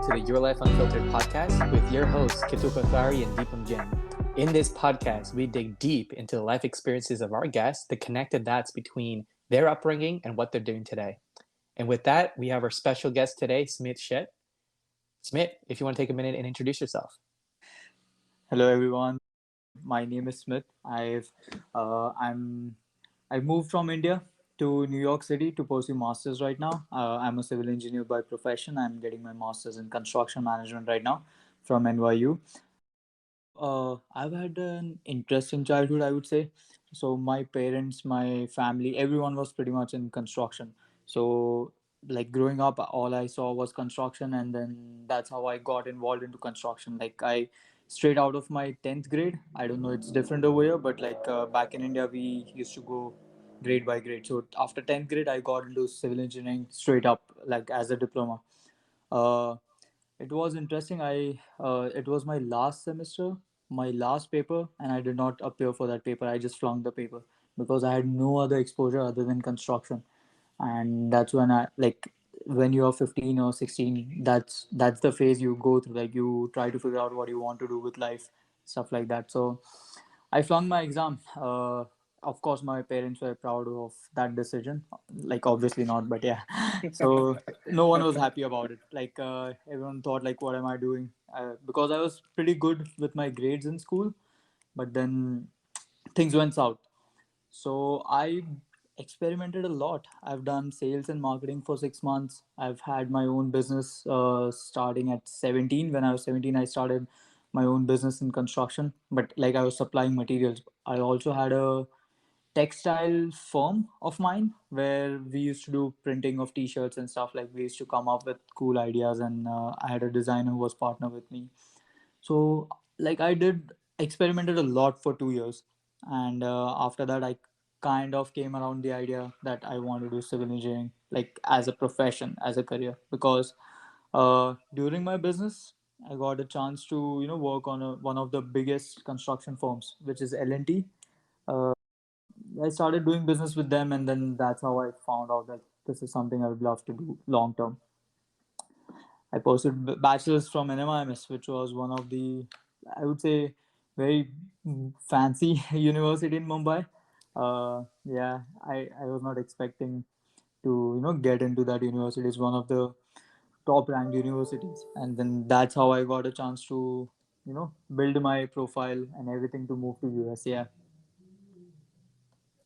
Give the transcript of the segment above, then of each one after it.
to the Your Life Unfiltered podcast with your hosts, Kitu Kathari and Deepam Jain. In this podcast, we dig deep into the life experiences of our guests, the connected dots between their upbringing and what they're doing today. And with that, we have our special guest today, Smit Sheth. Smit, if you want to take a minute and introduce yourself. Hello everyone. My name is Smith. I moved from India to New York City to pursue masters right now. I'm a civil engineer by profession. I'm getting my masters in construction management right now from NYU. I've had an interesting childhood, I would say. So my parents, my family, everyone was pretty much in construction. So like growing up, all I saw was construction, and then that's how I got involved into construction. Like I straight out of my 10th grade. I don't know, it's different over here, but back in India, we used to go grade by grade. So after 10th grade, I got into civil engineering straight up, like as a diploma. Uh, it was interesting. It was my last semester, my last paper, and I did not appear for that paper. I just flunked the paper because I had no other exposure other than construction. And that's when I like when you are 15 or 16, that's the phase you go through. Like you try to figure out what you want to do with life, stuff like that. So I flunked my exam. Of course, my parents were proud of that decision. Like, obviously not, but yeah. So no one was happy about it. Everyone thought, like, what am I doing? Because I was pretty good with my grades in school, but then things went south. So I experimented a lot. I've done sales and marketing for 6 months. I've had my own business starting at 17. When I was 17, I started my own business in construction, but like I was supplying materials. I also had a textile firm of mine where we used to do printing of t-shirts and stuff. Like we used to come up with cool ideas, and I had a designer who was partner with me. So like I did experimented a lot for 2 years, and after that I kind of came around the idea that I want to do civil engineering like as a profession, as a career, because during my business I got a chance to work on one of the biggest construction firms, which is L&T. uh, I started doing business with them, and then that's how I found out that this is something I would love to do long term. I pursued bachelor's from NMIMS, which was one of the, I would say, very fancy university in Mumbai. Yeah, I was not expecting to get into that university. It's one of the top ranked universities, and then that's how I got a chance to build my profile and everything to move to US. Yeah.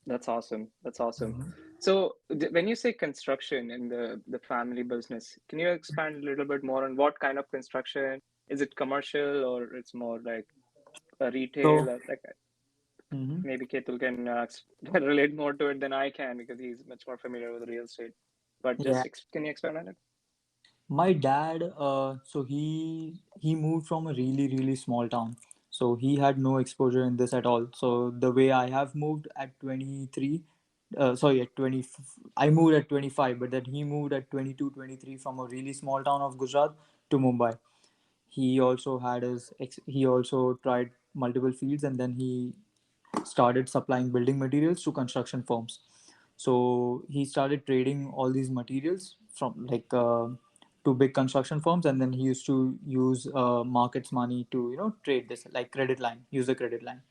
That's awesome. That's awesome. So when you say construction in the family business, can you expand a little bit more on what kind of construction? Is it commercial or it's more like a retail So. or like Mhm. maybe Ketul can relate more to it than I can because he's much more familiar with real estate. But Yeah. just can you expand on it? My dad, so he moved from a really small town, so he had no exposure in this at all. So the way I have moved at 23, sorry, at 20, I moved at 25, but then he moved at 22, 23 from a really small town of Gujarat to Mumbai. He also tried multiple fields, and then he started supplying building materials to construction firms. So he started trading all these materials from to big construction firms, and then he used to use markets money to trade this, like credit line, use the credit line.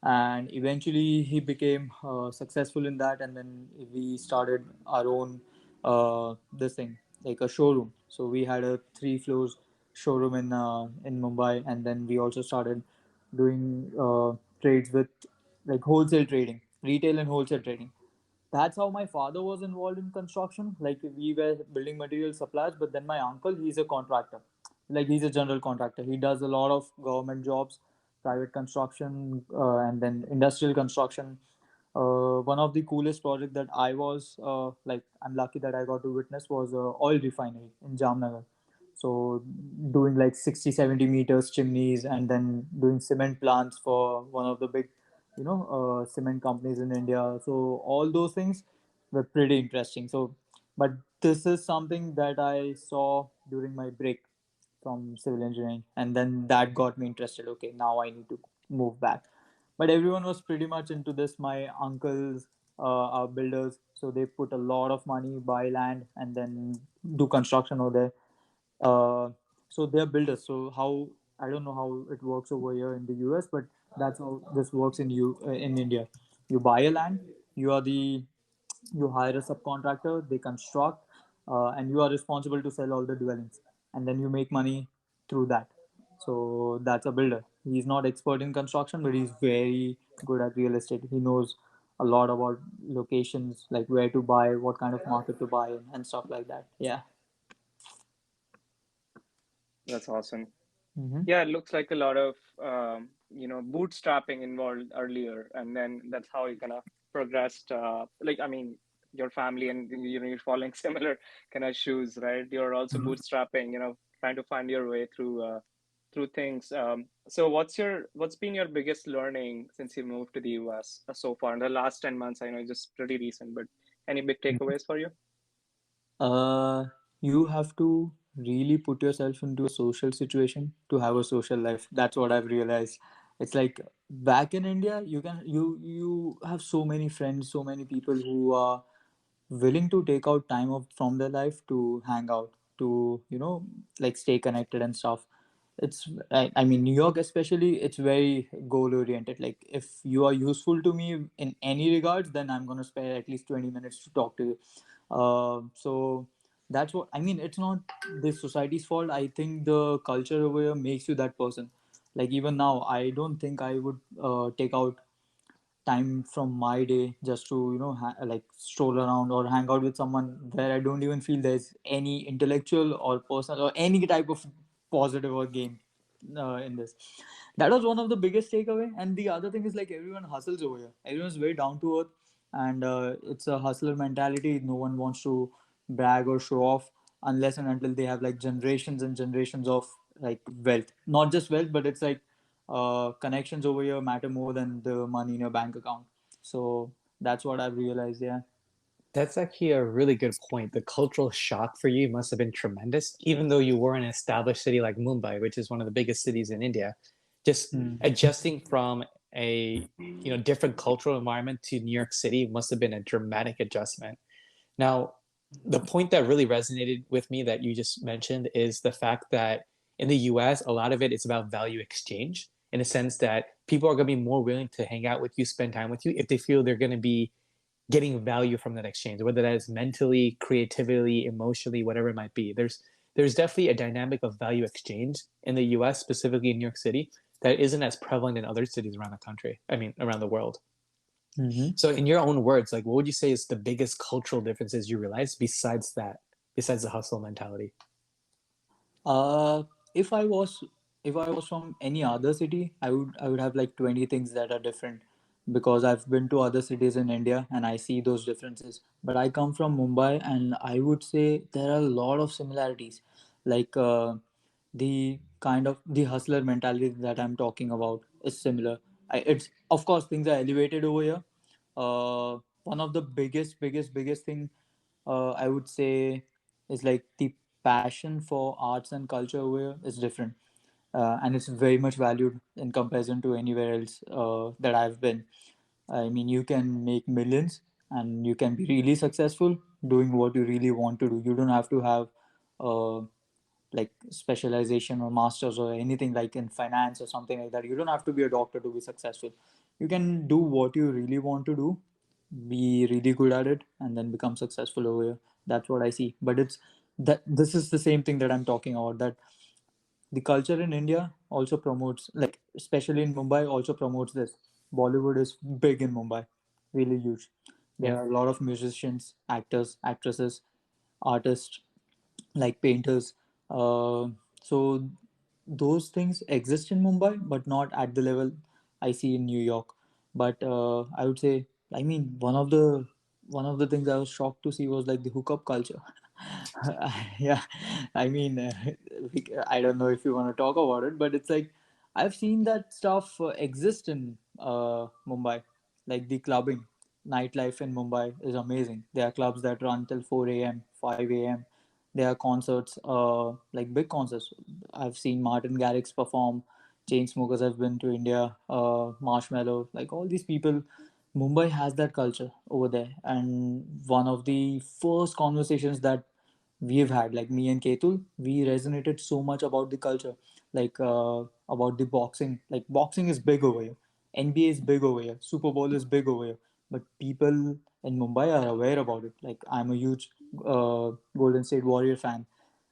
And eventually he became successful in that, and then we started our own this thing, like a showroom. So we had a 3 floors showroom in Mumbai, and then we also started doing trades with like wholesale trading, retail and wholesale trading. That's how my father was involved in construction. Like we were building material suppliers, but then my uncle, he's a contractor. Like he's a general contractor. He does a lot of government jobs, private construction, and then industrial construction. One of the coolest project that I'm lucky that I got to witness was a oil refinery in Jamnagar. So doing like 60, 70 meters chimneys, and then doing cement plants for one of the big cement companies in India. So all those things were pretty interesting. So, but this is something that I saw during my break from civil engineering, and then that got me interested. Okay, now I need to move back. But everyone was pretty much into this. My uncles are builders, so they put a lot of money, buy land, and then do construction over there. So they're builders. So how, I don't know how it works over here in the US, but that's how this works in India. You buy a land, you are the you hire a subcontractor, they construct, and you are responsible to sell all the dwellings, and then you make money through that. So that's a builder. He's not expert in construction, but he's very good at real estate. He knows a lot about locations, like where to buy, what kind of market to buy in, and stuff like that. Yeah. That's awesome. Mm-hmm. Yeah, it looks like a lot of bootstrapping involved earlier, and then that's how you kind of progressed. Like, I mean, your family and you're following similar kind of shoes, right? You're also Mm-hmm. bootstrapping, trying to find your way through things. So what's been your biggest learning since you moved to the US so far in the last 10 months? I know it's just pretty recent, but any big takeaways for you? uh, you have to really put yourself into a social situation to have a social life. That's what I've realized. It's like back in India, you have so many friends, so many people who are willing to take out time of from their life to hang out, to like stay connected and stuff. I mean, New York especially, it's very goal oriented. Like, if you are useful to me in any regards, then I'm going to spare at least 20 minutes to talk to you. So that's what I mean. It's not this society's fault. I think the culture over here makes you that person. Like, even now, I don't think I would take out time from my day just to like stroll around or hang out with someone where I don't even feel there's any intellectual or personal or any type of positive or gain in this. That was one of the biggest takeaway. And the other thing is, like, everyone hustles over here. Everyone's very down to earth, and it's a hustler mentality. No one wants to brag or show off unless and until they have like generations and generations of like wealth. Not just wealth, but it's like connections over here matter more than the money in your bank account. So that's what I've realized. Yeah. That's actually a really good point. The cultural shock for you must have been tremendous, even though you were in an established city like Mumbai, which is one of the biggest cities in India. Just Hmm. adjusting from a different cultural environment to New York City must have been a dramatic adjustment. Now, the point that really resonated with me that you just mentioned is the fact that in the US, a lot of it is about value exchange in a sense that people are going to be more willing to hang out with you, spend time with you if they feel they're going to be getting value from that exchange, whether that is mentally, creatively, emotionally, whatever it might be. There's definitely a dynamic of value exchange in the US, specifically in New York City, that isn't as prevalent in other cities around the country. I mean, around the world. Mm-hmm. So, in your own words, like, what would you say is the biggest cultural differences you realize besides that, besides the hustle mentality? Uh, if I was if I was from any other city, I would have like 20 things that are different, because I've been to other cities in India and I see those differences. But I come from Mumbai, and I would say there are a lot of similarities. Like, the kind of the hustler mentality that I'm talking about is similar. It's, of course, things are elevated over here. One of the biggest thing, I would say, is like the passion for arts and culture over here is different, and it's very much valued in comparison to anywhere else that I've been. I mean, you can make millions and you can be really successful doing what you really want to do. You don't have to have uh, like specialization or masters or anything like in finance or something like that. You don't have to be a doctor to be successful. You can do what you really want to do, be really good at it, and then become successful over here. That's what I see. But it's that this is the same thing that I'm talking about, that the culture in India also promotes, like especially in Mumbai, also promotes this. Bollywood is big in Mumbai, really huge. There Yeah. are a lot of musicians, actors, actresses, artists, like painters. So those things exist in Mumbai, but not at the level I see in New York. But I would say, I mean, one of the things I was shocked to see was like the hookup culture. Yeah, I mean, I don't know if you want to talk about it, but it's like I've seen that stuff exist in Mumbai, like the clubbing. Nightlife in Mumbai is amazing. There are clubs that run till 4 a.m., 5 a.m. There are concerts, like big concerts. I've seen Martin Garrix perform. Chainsmokers have been to India. Marshmallow, like all these people. Mumbai has that culture over there, and one of the first conversations that we've had, like me and Ketul, we resonated so much about the culture, like about the boxing. Like boxing is big over here, NBA is big over here, Super Bowl is big over here, but people in Mumbai are aware about it. Like I'm a huge Golden State Warrior fan.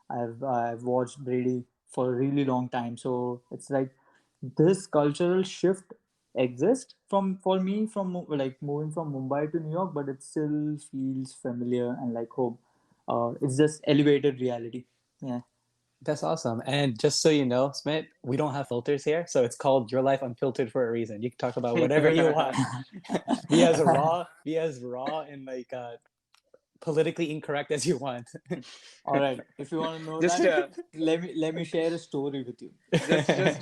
I've watched Brady for a really long time, so it's like this cultural shift exists from for me from like moving from Mumbai to New York, but it still feels familiar and like home. It's just elevated reality. Yeah. That's awesome. And just so you know, Smit, we don't have filters here, so it's called Your Life Unfiltered for a reason. You can talk about whatever you want. Be as raw and like politically incorrect as you want. All right. If you want to know Just that, let me share a story with you. just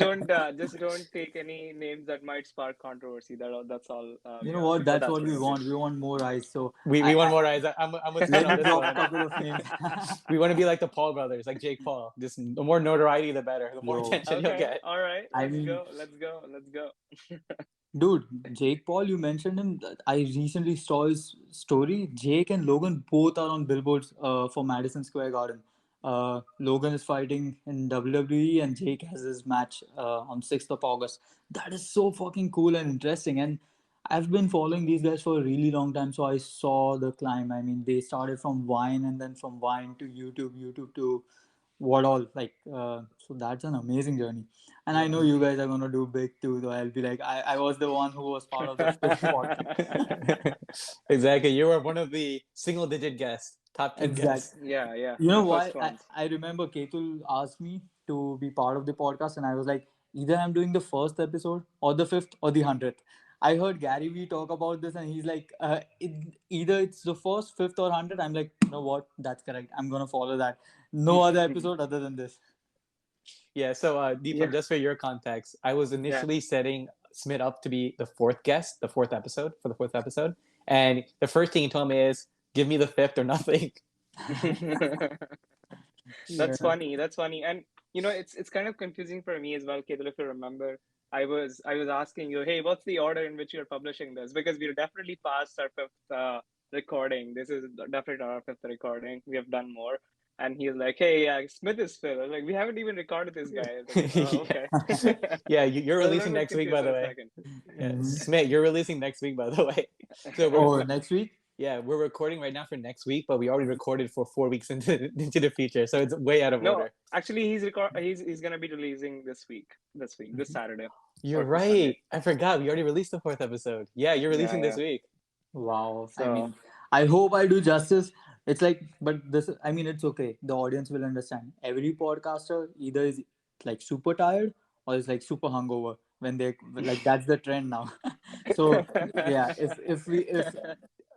don't take any names that might spark controversy. That's all You we know ask. what? That's That's what we pretty much it. want. We want more eyes. So We want I more eyes. I'm with Smit let on me this drop a one. couple of names. We want to be like the Paul brothers, like Jake Paul. Just the more notoriety, the better. The more Yo, attention you'll Okay, get. all right, I let's mean, go, let's go, let's go. dude, Jake Paul, you mentioned him. I recently saw his story. Jake and Logan both are on billboards for Madison Square Garden. Logan is fighting in WWE and Jake has his match on 6th of August. That is so fucking cool and interesting. And I've been following these guys for a really long time, so I saw the climb. I mean, they started from Vine and then from Vine to YouTube, YouTube to what all. Like, so that's an amazing journey. And I know Yeah. you guys are gonna do big too, though. I'll be like, I was the one who was part of the fifth podcast. Exactly. You were one of the single digit guests, top 10 Exact. guests. Yeah, yeah, You know the why? first ones. I remember Ketul asked me to be part of the podcast, and I was like, either I'm doing the first episode or the fifth or the 100th. I heard Gary Vee talk about this, and he's like, either it's the first, fifth, or 100. I'm like, you know what? That's correct. I'm gonna follow that. No other episode other than this. Yeah. So, Yeah, Deepam, just for your context, I was yeah. initially setting Smit up to be the fourth guest, the fourth episode for the fourth episode. And the first thing he told me is, give me the fifth or nothing. That's Yeah. funny. That's funny. And it's kind of confusing for me as well, Kedal, if you remember. I was asking you, hey, what's the order in which you're publishing this? Because we're definitely past our fifth recording. This is definitely not our fifth recording. We have done more. And he's like, hey, yeah, Smith is Phil. I was like, we haven't even recorded this guy. I was like, oh, Yeah. okay. Yeah, you're So I was a releasing little bit next week, confused by for the a way. second. Yeah, Mhm. Smit, you're releasing next week, by the way. So Oh, next week? we're recording right now for next week, but we already recorded for 4 weeks into the future, so it's way out of No, order. actually, he's gonna be releasing this Saturday You're or this Sunday. right. I forgot. We already released the fourth episode. Yeah, you're Yeah, releasing this yeah. week. Wow. I So mean, I hope I do justice. It's like, but this, I mean, it's okay. The audience will understand. Every podcaster either is like super tired or is like super hungover when they like that's the trend now. So yeah,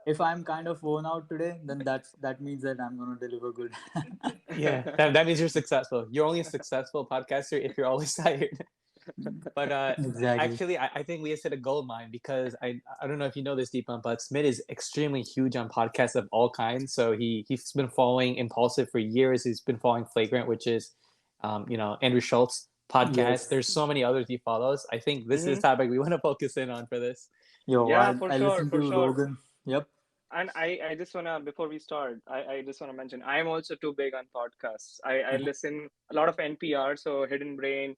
if I'm kind of worn out today, then that means that I'm gonna deliver good. Yeah, that means you're successful. You're only a successful podcaster if you're always tired. But Exactly. actually, I think we have hit a gold mine because I don't know if you know this, Deepan, but Smith is extremely huge on podcasts of all kinds. So he's been following Impulsive for years. He's been following Flagrant, which is Andrew Schultz podcast. Yes. There's so many others he follows. I think this is hmm the topic we want to focus in on for this. Yo, Yeah, I for I sure, listen for to sure. Rogan. Yep. And I just wanna before we start, I just wanna mention I'm also too big on podcasts. I listen a lot of NPR, so Hidden Brain,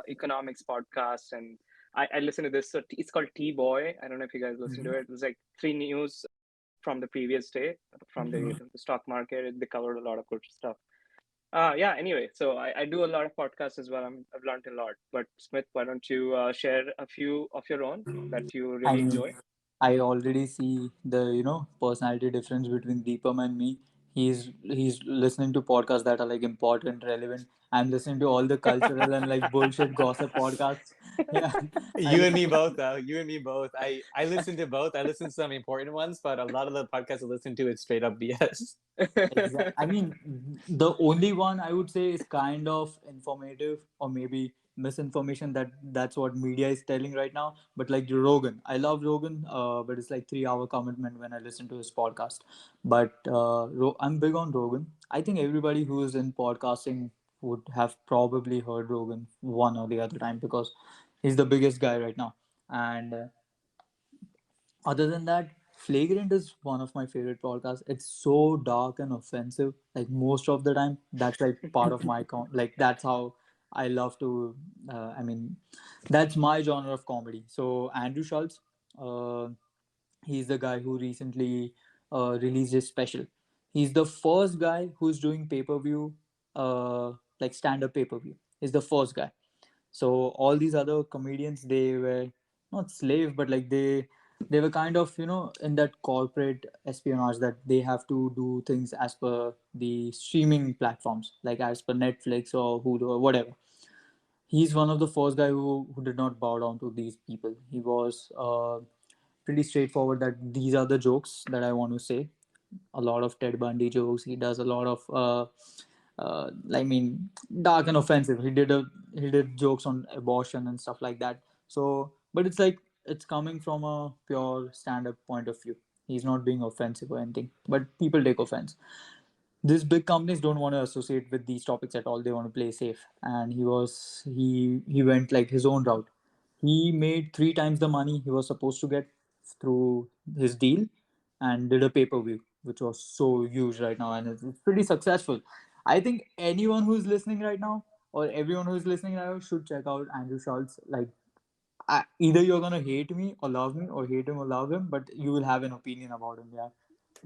economics podcasts, and I listen to this. So it's called T Boy. I don't know if you guys listen to Mhm. it. It's like three news from the previous day from Mhm. the stock market. They covered a lot of good stuff. Yeah, anyway, so I do a lot of podcasts as well. I've learned a lot. But Smith, why don't you share a few of your own that you I really mean, enjoy? I already see the personality difference between Deepam and me. He's listening to podcasts that are like important, relevant. I'm listening to all the cultural and like bullshit gossip podcasts. Yeah, I You and me listen. both, though. You and me both. I listen to both. I listen to some important ones, but a lot of the podcasts I listen to is straight up BS. I mean, the only one I would say is kind of informative or maybe misinformation that's what media is telling right now. But like Rogan, I love Rogan, but it's like 3 hour commitment when I listen to his podcast. But I'm big on Rogan. I think everybody who is in podcasting would have probably heard Rogan one or the other time because he's the biggest guy right now. And other than that, Flagrant is one of my favorite podcasts. It's so dark and offensive. Like most of the time, that's like part of my like that's how I love to. I mean, that's my genre of comedy. So Andrew Schultz, uh, he's the guy who recently released his special. He's the first guy who's doing pay per view, like stand up pay per view. He's the first guy. So all these other comedians, they were not slave, but like they were kind of, in that corporate espionage that they have to do things as per the streaming platforms, like as per Netflix or Hulu or whatever. He's one of the first guy who did not bow down to these people. He was pretty straightforward that these are the jokes that I want to say. A lot of Ted Bundy jokes. He does a lot of I mean, dark and offensive. He did jokes on abortion and stuff like that. So, but it's like it's coming from a pure stand-up point of view. He's not being offensive or anything, but people take offense. These big companies don't want to associate with these topics at all. They want to play safe, and he went like his own route. He made three times the money he was supposed to get through his deal, and did a pay-per-view which was so huge right now, and it's pretty successful. I think anyone who's listening right now, or everyone who's listening right now, should check out Andrew Schultz. Like, either you're gonna hate me or love me, or hate him or love him, but you will have an opinion about him. Yeah.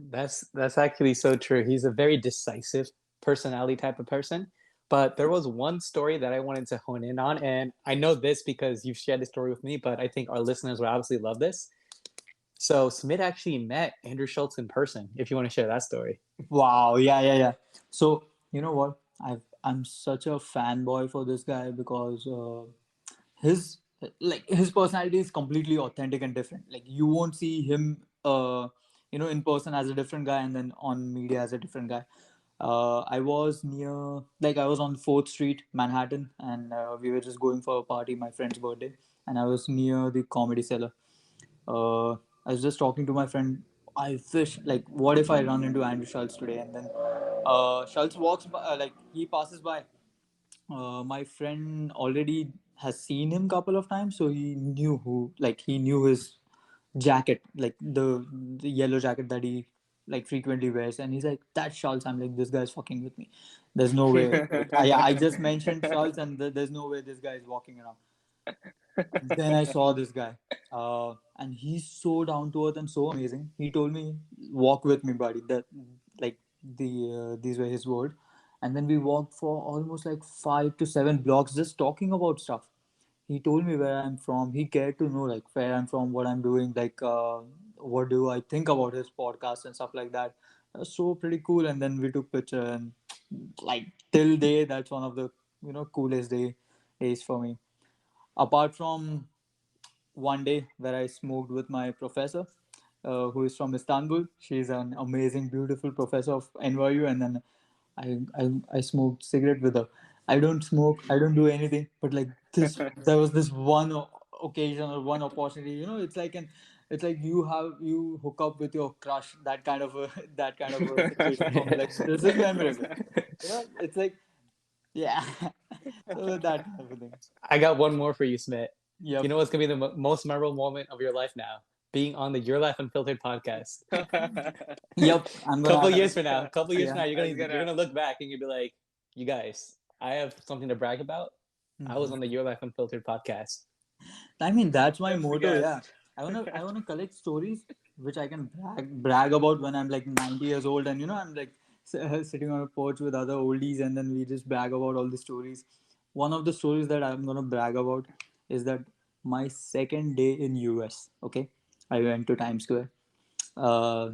That's actually so true. He's a very decisive personality type of person. But there was one story that I wanted to hone in on, and I know this because you've shared the story with me, but I think our listeners will obviously love this. So Smith actually met Andrew Schultz in person, if you want to share that story. Wow. Yeah. Yeah. Yeah. So you know what? I'm such a fanboy for this guy because his his personality is completely authentic and different. Like you won't see him in person as a different guy, and then on media as a different guy. I was near, like, I was on 4th Street, Manhattan, and we were just going for a party, my friend's birthday, and I was near the Comedy Cellar. I was just talking to my friend. I wish, like, what if I run into Andrew Schultz today? And then Schultz walks by, like, he passes by. My friend already has seen him couple of times, so he knew his jacket, like the yellow jacket that he like frequently wears, and he's like, "That's Schultz." I'm like, "This guy's fucking with me. There's no way." Like, I just mentioned Schultz, and there's no way this guy is walking around. Then I saw this guy, and he's so down to earth and so amazing. He told me, "Walk with me, buddy." That, like, these were his words. And then we walked for almost like 5 to 7 blocks, just talking about stuff. He told me where I'm from. He cared to know like where I'm from, what I'm doing, like what do I think about his podcast and stuff like that. That was so pretty cool. And then we took picture, and like till day, that's one of the coolest days for me. Apart from one day where I smoked with my professor, who is from Istanbul. She's an amazing, beautiful professor of NYU, and then I smoked cigarette with her. I don't smoke. I don't do anything. But like this, there was this one occasion or one opportunity. It's like you hook up with your crush. That kind of a that kind of a situation for me. Like this is memorable. It's like, yeah. So that kind of a thing. I got one more for you, Smith. You Yep. know what's gonna be the most memorable moment of your life now? Being on the Your Life Unfiltered podcast. Yep. I'm Couple gonna. years from now, couple years from Yeah. now, That's you're gonna gonna look back and you'll be like, you guys, I have something to brag about. I was Mhm. on the Your Life Unfiltered podcast. I mean, that's my that's the motto. Yeah, guest. I wanna collect stories which I can brag about when I'm like 90 years old, and I'm like sitting on a porch with other oldies, and then we just brag about all the stories. One of the stories that I'm gonna brag about is that my second day in US. Okay, I went to Times Square, uh,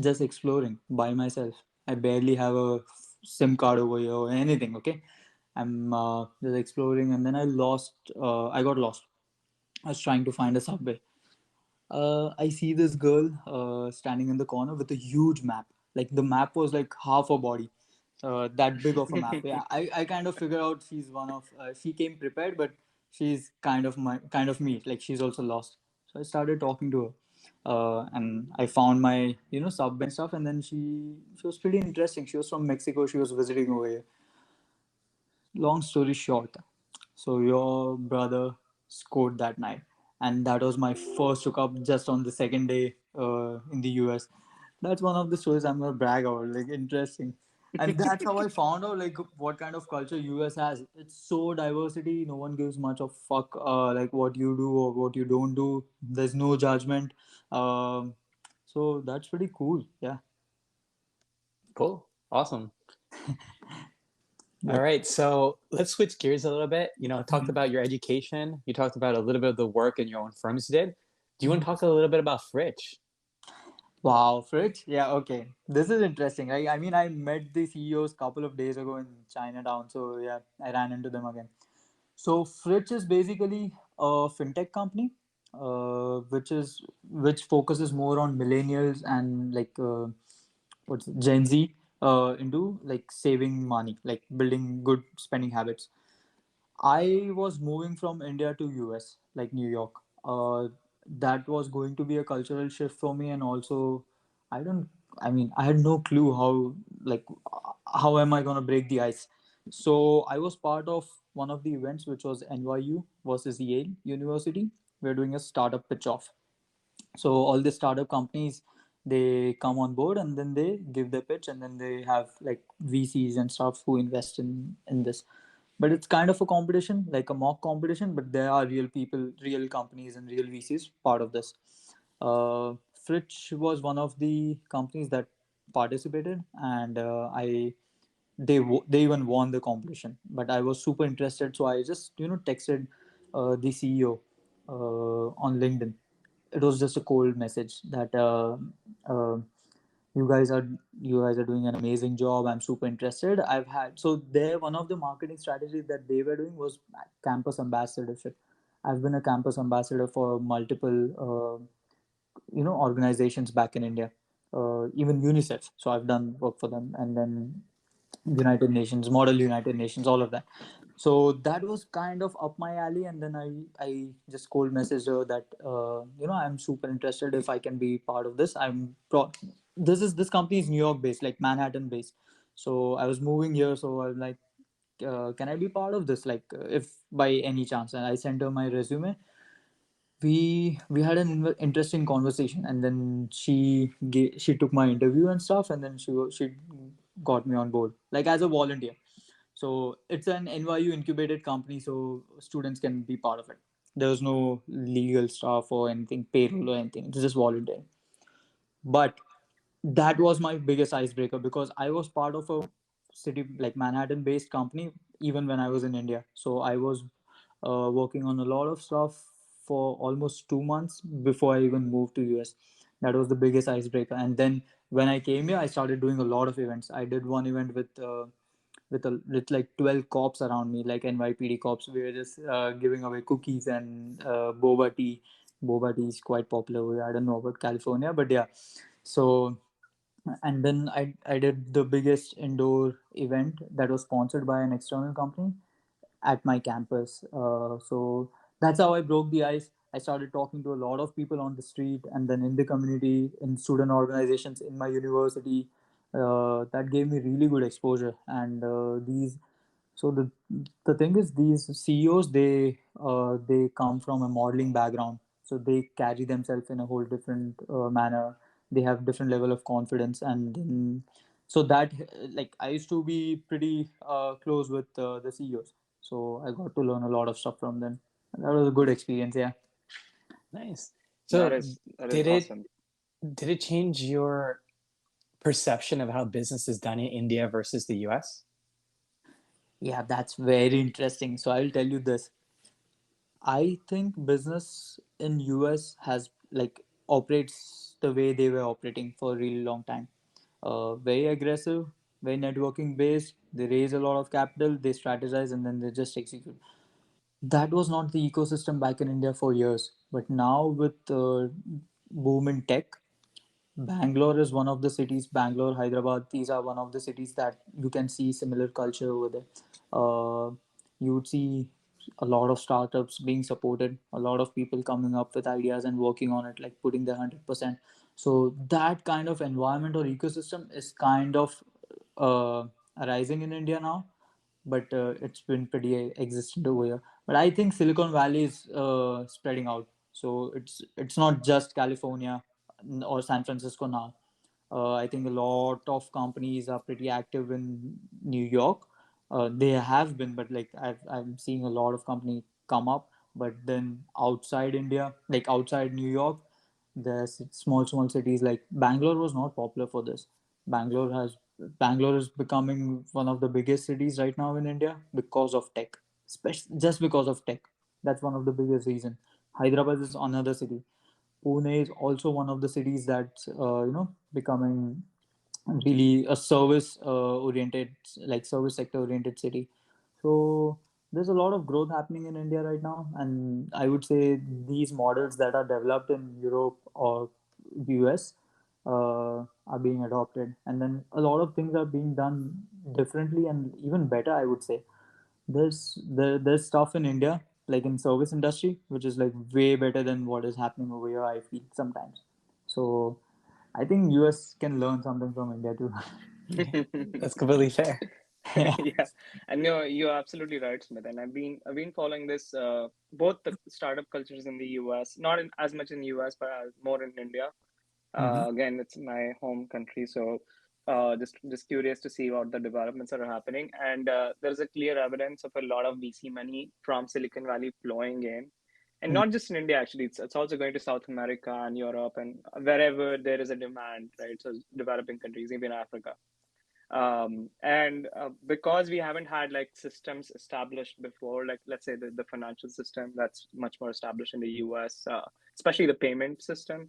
just exploring by myself. I barely have a SIM card over here or anything. Okay, I'm just exploring, and then I lost. I got lost. I was trying to find a subway. I see this girl standing in the corner with a huge map. Like the map was like half a body, that big of a map. Yeah, I kind of figure out she's one of. She came prepared, but she's kind of me. Like she's also lost. So I started talking to her, and I found my subway and stuff. And then she was pretty interesting. She was from Mexico. She was visiting over here. Long story short, so your brother scored that night, and that was my first hookup just on the second day. in the US. That's one of the stories I'm gonna brag about. Like interesting, and that's how I found out like what kind of culture US has. It's so diversity. No one gives much of fuck like what you do or what you don't do. There's no judgment. Um, so that's pretty cool. Yeah. Cool. Awesome. All Yep. right. So let's switch gears a little bit. Talked about your education. You talked about a little bit of the work in your own firms you did. Do you want to talk a little bit about Fritch? Wow, Fritz. Yeah, okay. This is interesting. I mean, I met the CEOs couple of days ago in Chinatown. So yeah, I ran into them again. So Fritz is basically a fintech company, which focuses more on millennials and like what's it, Gen Z into like saving money, like building good spending habits. I was moving from India to US, like New York. That was going to be a cultural shift for me, and also, I don't. I mean, I had no clue like, how am I gonna break the ice. So I was part of one of the events, which was NYU versus Yale University. We're doing a startup pitch off. So all the startup companies, they come on board and then they give their pitch, and then they have like VCs and stuff who invest in this. But it's kind of a competition, like a mock competition, but there are real people, real companies and real VCs part of this. Fritch was one of the companies that participated, and they even won the competition. But I was super interested, so I just texted the CEO on LinkedIn. It was just a cold message that uh, you guys are you guys are doing an amazing job. I'm super interested. I've had so there one of the marketing strategies that they were doing was campus ambassadorship. I've been a campus ambassador for multiple organizations back in India, even UNICEF. So I've done work for them, and then United Nations, Model United Nations, all of that. So that was kind of up my alley, and then I just cold messaged her that I'm super interested if I can be part of this. This company is New York based, like Manhattan based. So I was moving here, so I was like, can I be part of this? Like, if by any chance, and I sent her my resume. We had an interesting conversation, and then she took my interview and stuff, and then she got me on board like as a volunteer. So it's an NYU incubated company, so students can be part of it. There was no legal stuff or anything, payroll or anything. It's just volunteering. But that was my biggest icebreaker because I was part of a city like Manhattan based company even when I was in India. So I was working on a lot of stuff for almost 2 months before I even moved to US. That was the biggest icebreaker. And then when I came here, I started doing a lot of events. I did one event with like 12 cops around me, like NYPD cops. We were just giving away cookies and boba tea. Boba tea is quite popular over here. I don't know about California, but yeah. So and then I did the biggest indoor event that was sponsored by an external company at my campus. So that's how I broke the ice. I started talking to a lot of people on the street and then in the community, in student organizations, in my university. That gave me really good exposure. And the thing is, these CEOs they come from a modeling background, so they carry themselves in a whole different manner. They have different level of confidence, and so that like I used to be pretty close with the CEOs, so I got to learn a lot of stuff from them. That was a good experience. Yeah. Nice. That So is that is did it awesome. did it change your perception of how business is done in India versus the US? Yeah, that's very interesting. So I'll tell you this. I think business in US has like operates the way they were operating for a really long time. Very aggressive, very networking based. They raise a lot of capital, they strategize, and then they just execute. That was not the ecosystem back in India for years. But now with boom in tech, Bangalore is one of the cities. Bangalore, Hyderabad, these are one of the cities that you can see similar culture over there. Uh, you would see a lot of startups being supported, a lot of people coming up with ideas and working on it, like putting their 100%. So that kind of environment or ecosystem is kind of arising in India now, but it's been pretty existent over here. But I think Silicon Valley is spreading out, so it's not just California. or San Francisco now. I think a lot of companies are pretty active in New York. They have been, but like I'm seeing a lot of companies come up. But then outside India, like outside New York, there's small cities like Bangalore was not popular for this. Bangalore is becoming one of the biggest cities right now in India because of tech, especially just because of tech. That's one of the biggest reason. Hyderabad is another city. Pune is also one of the cities that's becoming really a service oriented, like service sector oriented city. So there's a lot of growth happening in India right now, and I would say these models that are developed in Europe or US are being adopted, and then a lot of things are being done differently and even better, I would say. There's stuff in India, like in service industry, which is like way better than what is happening over here, I feel sometimes. So I think US can learn something from India too. Yeah, that's completely fair. Yeah. Yeah, and no, you're absolutely right, Smith. And I've been following this both the startup cultures in the US, not as much in the US, but more in India. Mhm. Again, it's my home country, so just curious to see what the developments are happening. And there's a clear evidence of a lot of VC money from Silicon Valley flowing in, and Mhm. not just in India. Actually, it's also going to South America and Europe and wherever there is a demand, right? So developing countries, even Africa. And because we haven't had like systems established before, like let's say the financial system that's much more established in the US, especially the payment system,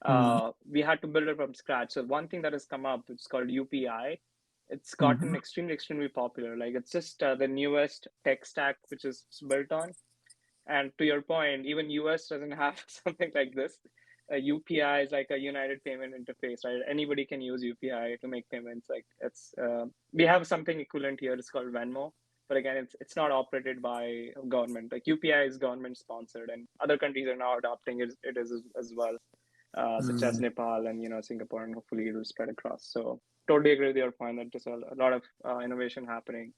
Mhm. we had to build it from scratch. So one thing that has come up, it's called UPI. It's gotten Mhm. extremely popular. Like it's just the newest tech stack which is built on. And to your point, even US doesn't have something like this. UPI is like a United Payment Interface, right? Anybody can use UPI to make payments. Like it's we have something equivalent here. It's called Venmo, but again, it's not operated by government. Like UPI is government sponsored, and other countries are now adopting it as well, such as Mhm. Nepal and Singapore, and hopefully it will spread across. So totally agree with your point that there's a lot of innovation happening,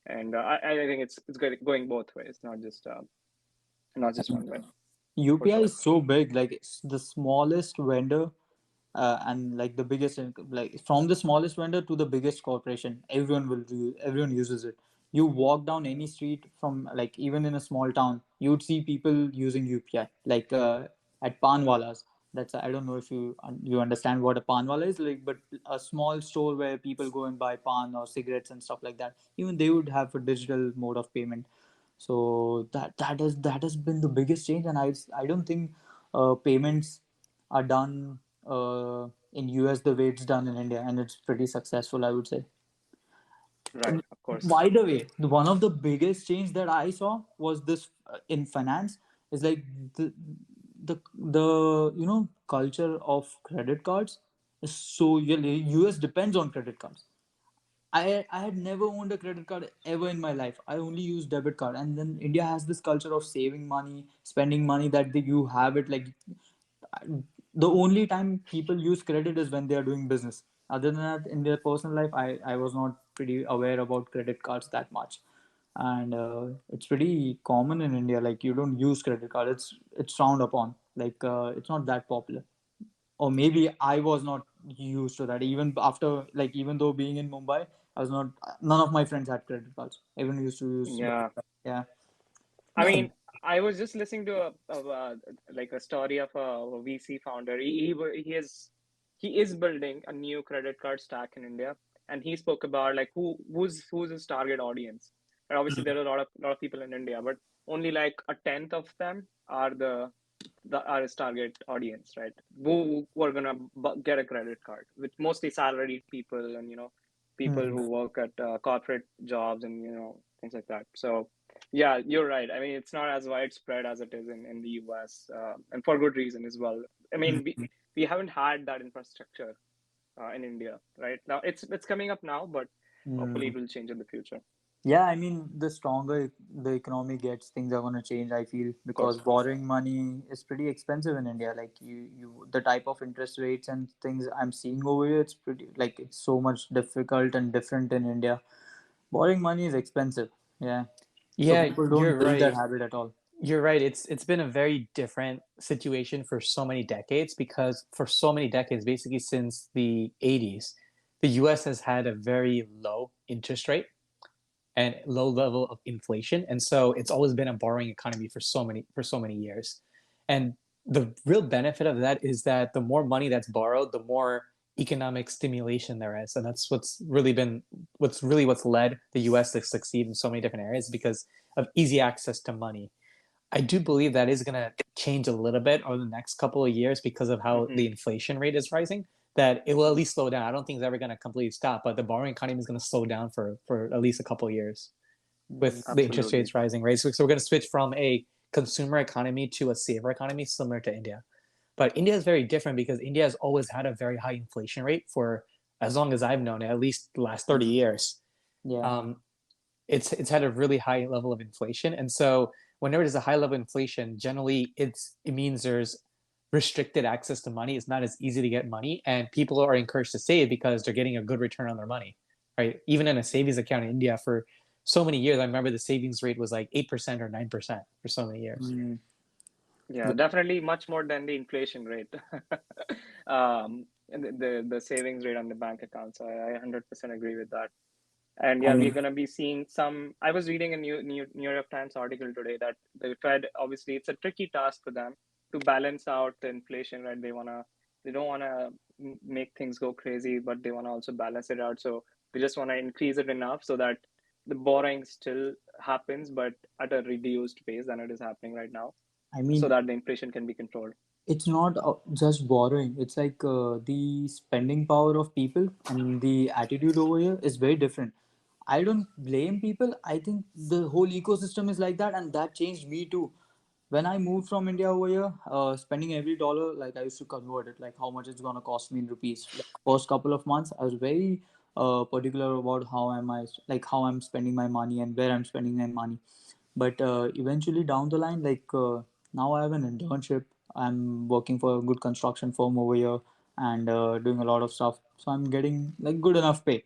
and I think it's going both ways, not just one way, for UPI sure. is so big, like it's the smallest vendor and like the biggest, like from the smallest vendor to the biggest corporation, everyone uses it. You walk down any street from, like even in a small town, you would see people using UPI, like at panwalas. That's, I don't know if you understand what a panwala is, like, but a small store where people go and buy pan or cigarettes and stuff like that, even they would have a digital mode of payment. So that has been the biggest change, and I don't think payments are done in US the way it's done in India, and it's pretty successful, I would say. Right, of course. By the way, one of the biggest change that I saw was this in finance is like the culture of credit cards is so, US depends on credit cards. I had never owned a credit card ever in my life. I only use debit card, and then India has this culture of saving money, spending money, that you have it like the only time people use credit is when they are doing business. Other than that, in their personal life, I was not pretty aware about credit cards that much, and it's pretty common in India. Like you don't use credit card; it's frowned upon. Like it's not that popular, or maybe I was not used to that. Even after, like, even though being in Mumbai, I was not. None of my friends had credit cards. Everyone used to use debit Yeah. card. Yeah. I So, mean, I was just listening to like a story of a VC founder. He is building a new credit card stack in India, and he spoke about like who's his target audience. And obviously, there are a lot of people in India, but only like a tenth of them are are his target audience, right? Who are gonna get a credit card, with mostly salaried people and people hmm. who work at corporate jobs and things like that. So yeah, you're right. I mean, it's not as widespread as it is in the US, and for good reason as well. I mean, we haven't had that infrastructure in India, right? Now it's coming up now, but hopefully Hmm. it will change in the future. Of Yeah, I mean, the stronger the economy gets, things are going to change, I feel, because course. borrowing money is pretty expensive in India. Like the type of interest rates and things I'm seeing over here, it's pretty, like, it's so much difficult and different in India. Borrowing money is expensive. Yeah. So Yeah, people don't you're build that right. habit at all. You're right. It's been a very different situation for so many decades because for so many decades, basically since the 80s, the US has had a very low interest rate and low level of inflation. And so it's always been a borrowing economy for so many years. And the real benefit of that is that the more money that's borrowed, the more economic stimulation there is. And that's what's led the US to succeed in so many different areas because of easy access to money. I do believe that is going to change a little bit over the next couple of years because of how Mm-hmm. the inflation rate is rising. That it will at Mm-hmm. least slow down. I don't think it's ever going to completely stop, but the borrowing economy is going to slow down for at least a couple of years Mm, with the interest Absolutely. rates rising. Right, so we're going to switch from a consumer economy to a saver economy, similar to India. But India is very different because India has always had a very high inflation rate for as long as I've known it, at least the last 30 Mm-hmm. years. yeah, Um, it's had a really high level of inflation, and so whenever there's a high level of inflation, generally it means there's restricted access to money. It's not as easy to get money, and people are encouraged to save because they're getting a good return on their money, right? Even in a savings account in India for so many years, I remember the savings rate was like 8% or 9% for so many years. mm, Yeah, yeah, definitely much more than the inflation rate. And the savings rate on the bank account. So I 100% agree with that. And I yeah, we're mean, going to be seeing some. I was reading a New York Times article today that the Fed, obviously it's a tricky task for them to balance out the inflation, right? They don't want to make things go crazy, but they want to also balance it out. So they just want to increase it enough so that the borrowing still happens, but at a reduced pace than it is happening right now, I so mean, that the inflation can be controlled. it's not just borrowing. It's like the spending power of people and the attitude over here is very different. I don't blame people. I think the whole ecosystem is like that, and that changed me too. When I moved from India over here, spending every dollar, like I used to convert it, like how much it's gonna cost me in rupees. Like first couple of months, I was very particular about how I'm spending my money and where I'm spending my money. But eventually down the line, now I have an internship. I'm working for a good construction firm over here and doing a lot of stuff. So I'm getting like good enough pay.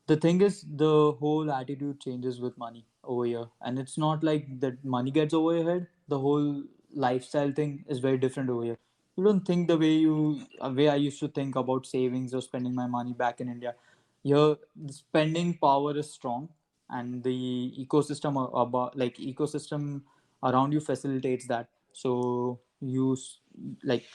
The thing is, the whole attitude changes with money over here, and it's not like that money gets over your head. The whole lifestyle thing is very different over here. You don't think the way I used to think about savings or spending my money back in India. Here the spending power is strong, and the about like ecosystem around you facilitates that. So like,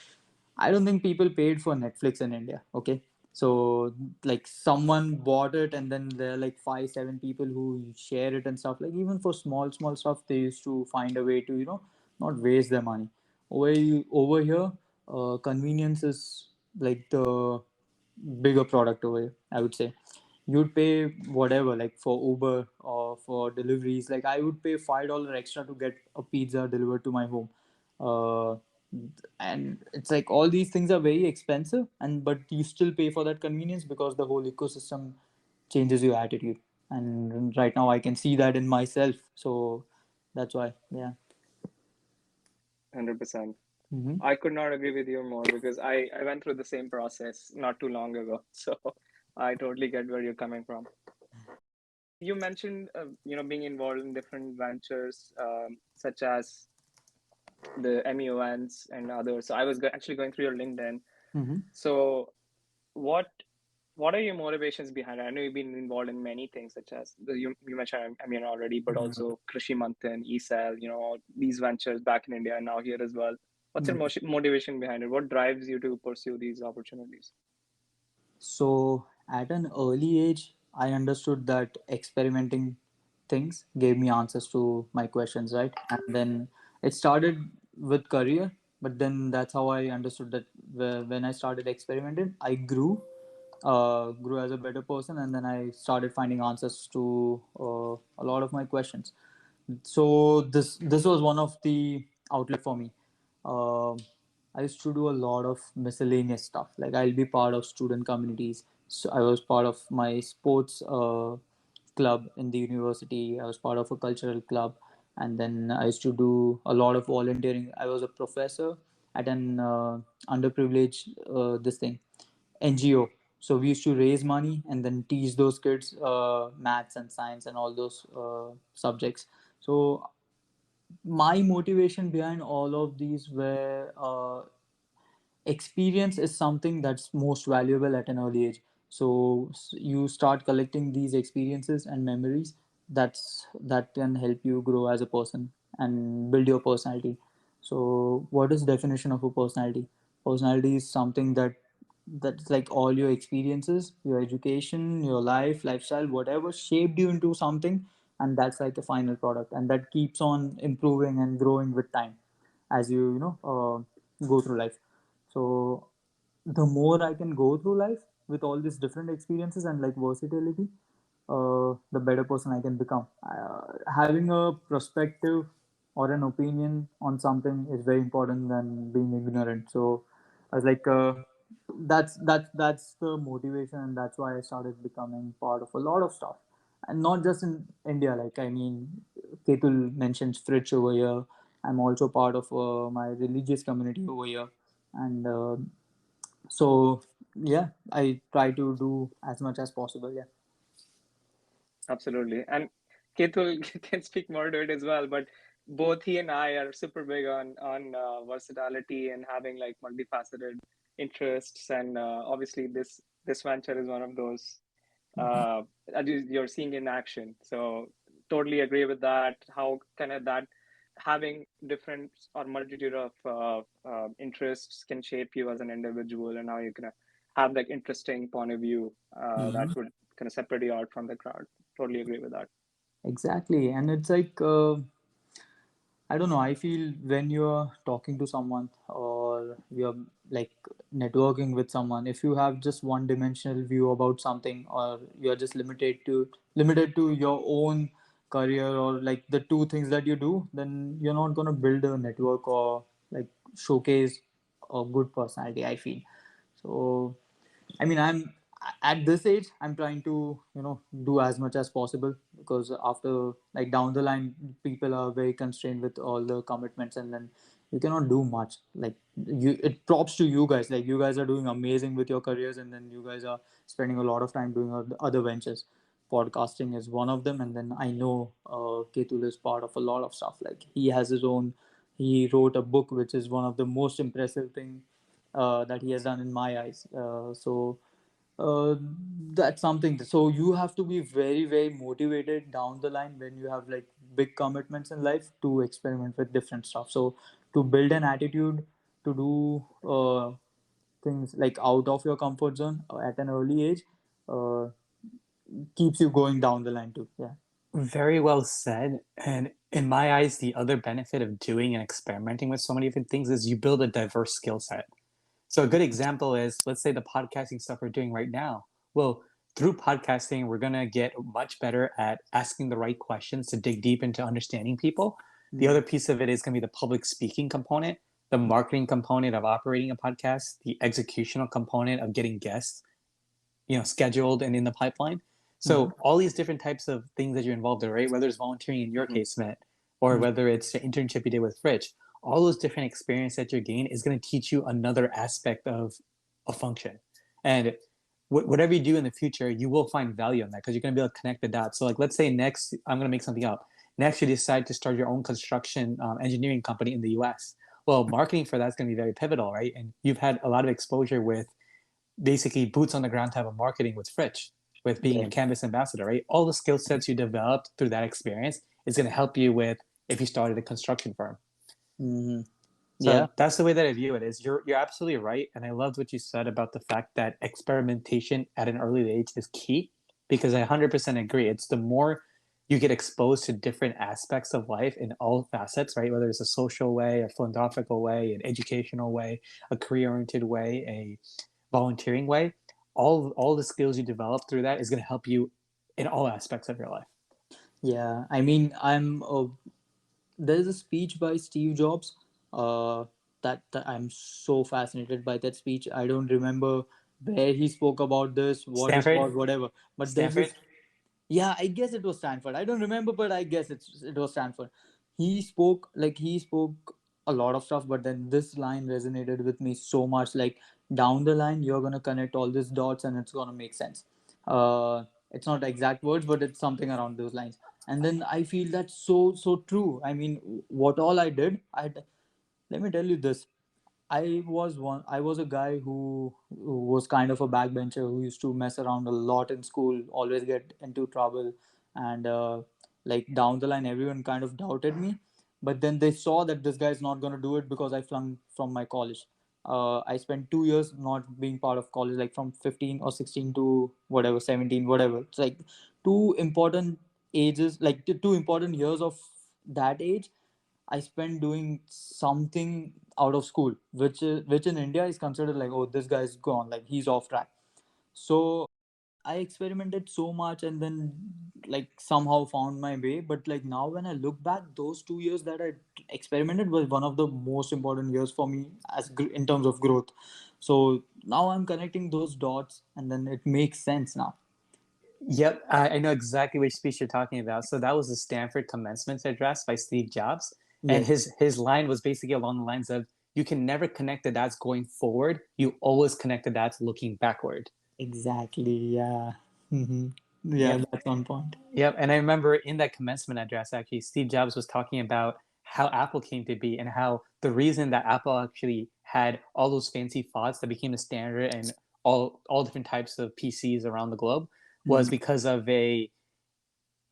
I don't think people paid for Netflix in India. Okay, so like someone bought it, and then there are like 5 7 people who share it and stuff. Like even for small stuff, they used to find a way to not waste their money. Over here, convenience is like the bigger product over here, I would say. You'd pay whatever, like for Uber or for deliveries. Like I would pay $5 extra to get a pizza delivered to my home. uh, and it's like all these things are very expensive, and but you still pay for that convenience because the whole ecosystem changes your attitude. And right now I can see that in myself, so that's why, yeah. 100%. Mm-hmm. I could not agree with you more because I went through the same process not too long ago. So I totally get where you're coming from. You mentioned, being involved in different ventures, such as the MEONs and others. So I was actually going through your LinkedIn. Mm-hmm. So what what are your motivations behind it? I know you've been involved in many things, such as you mentioned MEON already, but also Krishi Manthan, ESAL, these ventures back in India and now here as well. What's your motivation behind it? What drives you to pursue these opportunities? So at an early age, I understood that experimenting things gave me answers to my questions, right? And then it started with career, but then that's how I understood that when I started experimenting, I grew as a better person, and then I started finding answers to a lot of my questions. So this was one of the outlet for me. um I used to do a lot of miscellaneous stuff. Like I'll be part of student communities. So I was part of my sports club in the university. I was part of a cultural club, and then I used to do a lot of volunteering. I was a professor at an underprivileged this thing NGO. So we used to raise money and then teach those kids maths and science and all those subjects. So my motivation behind all of these were experience is something that's most valuable at an early age. So you start collecting these experiences and memories that can help you grow as a person and build your personality. So what is definition of a personality? Personality is something that's like all your experiences, your education, your lifestyle, whatever shaped you into something, and that's like a final product, and that keeps on improving and growing with time as go through life. So the more I can go through life with all these different experiences and like versatility, the better person I can become. Having a perspective or an opinion on something is very important than being ignorant. So I was like, that's the motivation, and that's why I started becoming part of a lot of stuff, and not just in India. Like I mean, Ketul mentions Fritz over here. I'm also part of my religious community over here, and so yeah, I try to do as much as possible. Yeah. Absolutely. And Ketul can speak more to it as well, but both he and I are super big on versatility and having like multifaceted interests. And obviously, this venture is one of those that you're seeing in action. So totally agree with that. How kind of that having different or multitude of interests can shape you as an individual, and how you can have like interesting point of view that Mhm. would kind of separate you out from the crowd. Totally agree with that. Exactly, and it's like I don't know. I feel when you're talking to someone or you're like networking with someone, if you have just one dimensional view about something, or you're just limited to your own career or like the two things that you do, then you're not gonna build a network or like showcase a good personality, I feel. So I mean, I'm at this age, I'm trying to, do as much as possible, because after like down the line, people are very constrained with all the commitments, and then you cannot do much. Like it props to you guys. Like you guys are doing amazing with your careers, and then you guys are spending a lot of time doing other ventures. Podcasting is one of them, and then I know Ketul is part of a lot of stuff. Like he has his own. He wrote a book, which is one of the most impressive thing that he has done in my eyes. So that's something. So you have to be very, very motivated down the line when you have like big commitments in life to experiment with different stuff. So to build an attitude to do things like out of your comfort zone at an early age uh, keeps you going down the line too. Yeah. Very well said. And in my eyes, the other benefit of doing and experimenting with so many different things is you build a diverse skill set. So a good example is, let's say, the podcasting stuff we're doing right now. Well, through podcasting, we're gonna get much better at asking the right questions to dig deep into understanding people. The Mm. other piece of it is gonna be the public speaking component, the marketing component of operating a podcast, the executional component of getting guests, scheduled and in the pipeline. Mhm. So all these different types of things that you're involved in, right? Whether it's volunteering in your Hmm. case, Smit, or Mhm. whether it's the internship you did with Fritch, all those different experience that you gain is going to teach you another aspect of a function. And whatever you do in the future, you will find value in that because you're going to be able to connect the dots. So, like, let's say next, I'm going to make something up. Next, you decide to start your own construction engineering company in the US. Well, marketing for that's going to be very pivotal, right? And you've had a lot of exposure with basically boots on the ground type of marketing with Fritch, with being a Yeah. canvas ambassador, right? All the skill sets you developed through that experience is going to help you with if you started a construction firm. Mhm. Yeah. So that's the way that I view it. Is you're absolutely right, and I loved what you said about the fact that experimentation at an early age is key because I 100% agree. It's the more you get exposed to different aspects of life in all facets, right? Whether it's a social way, a philanthropical way, an educational way, a career-oriented way, a volunteering way, all the skills you develop through that is going to help you in all aspects of your life. Yeah. I mean, there's a speech by Steve Jobs that I'm so fascinated by that speech. I don't remember where he spoke about this, what it Stanford, was, whatever. But there's Stanford. this. Yeah, I guess it was Stanford. I don't remember, but I guess it was Stanford. He spoke a lot of stuff, but then this line resonated with me so much. Like down the line, you're gonna connect all these dots, and it's gonna make sense. It's not exact words, but it's something around those lines. And then I feel that's so true. I mean, what all I did, let me tell you this. I was a guy who was kind of a backbencher who used to mess around a lot in school, always get into trouble, and like down the line, everyone kind of doubted me. But then they saw that this guy is not gonna do it because I flunked from my college. I spent 2 years not being part of college, like from 15 or 16 to whatever 17, whatever. It's like two important ages, like the two important years of that age I spent doing something out of school, which in India is considered like, oh, this guy's gone, like he's off track. So I experimented so much and then like somehow found my way. But like now when I look back, those 2 years that I experimented was one of the most important years for me in terms of growth. So now I'm connecting those dots and then it makes sense now. Yep, I know exactly which speech you're talking about. So that was the Stanford commencement address by Steve Jobs, and Yes, his line was basically along the lines of, "You can never connect the dots going forward. You always connect the dots looking backward." exactly. Yeah. hmm Yeah, Yep, that's on point. yep. And I remember in that commencement address, actually, Steve Jobs was talking about how Apple came to be and how the reason that Apple actually had all those fancy fonts that became the standard and all different types of PCs around the globe was Mhm. because of a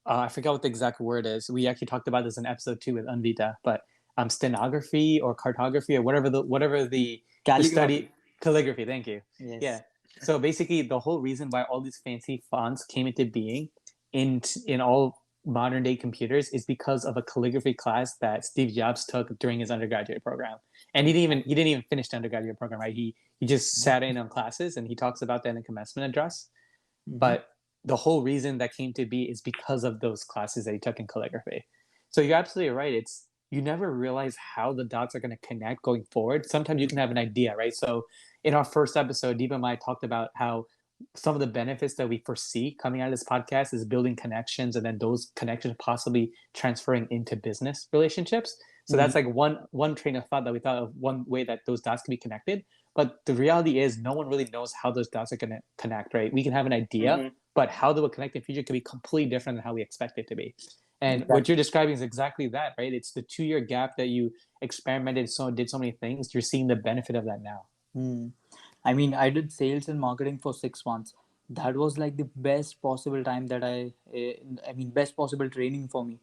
I forgot what the exact word is. We actually talked about this in episode 2 with Anvita, but stenography or cartography or whatever the Calligraphy. study calligraphy. Thank you. Yeah. Yes. So basically, the whole reason why all these fancy fonts came into being in all modern day computers is because of a calligraphy class that Steve Jobs took during his undergraduate program. And he didn't even finish the undergraduate program, right? He just sat in on classes, and he talks about that in the commencement address. Mm-hmm. But the whole reason that came to be is because of those classes that he took in calligraphy. So you're absolutely right. It's you never realize how the dots are going to connect going forward. Sometimes you can have an idea, right? So in our first episode, Deepa and I talked about how some of the benefits that we foresee coming out of this podcast is building connections and then those connections possibly transferring into business relationships. So Mm-hmm. that's like one train of thought that we thought of, one way that those dots can be connected. But the reality is no one really knows how those dots are going to connect, right? We can have an idea, Mm-hmm. but how they will connect in the future could be completely different than how we expect it to be. And what Exactly. you're describing is exactly that, right? It's the 2 year gap that you experimented, so did so many things. You're seeing the benefit of that now. Mm. I mean, I did sales and marketing for 6 months. That was like the best possible time that I mean, best possible training for me.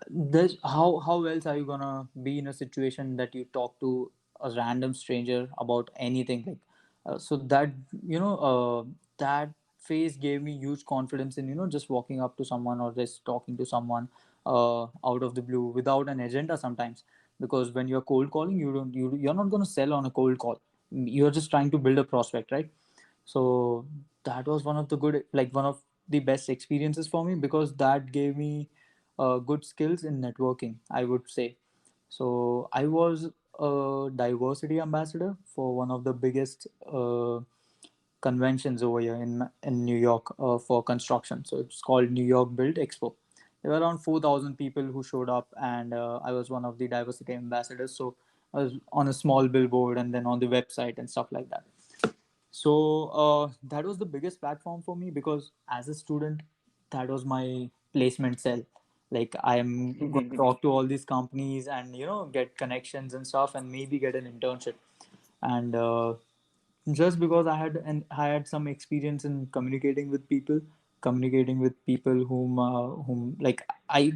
There's how else are you gonna be in a situation that you talk to a random stranger about anything like so that you know that phase gave me huge confidence in just walking up to someone or just talking to someone out of the blue without an agenda sometimes, because when you're cold calling you're not going to sell on a cold call. You're just trying to build a prospect, right? So that was one of the best experiences for me, because that gave me good skills in networking, I would say. So I was a diversity ambassador for one of the biggest conventions over here in New York for construction. So it's called New York Build Expo. There were around 4,000 people who showed up, and I was one of the diversity ambassadors. So I was on a small billboard and then on the website and stuff like that. So that was the biggest platform for me, because as a student, that was my placement cell. Like I'm going to talk to all these companies and get connections and stuff, and maybe get an internship. And just because I had some experience in communicating with people whom like I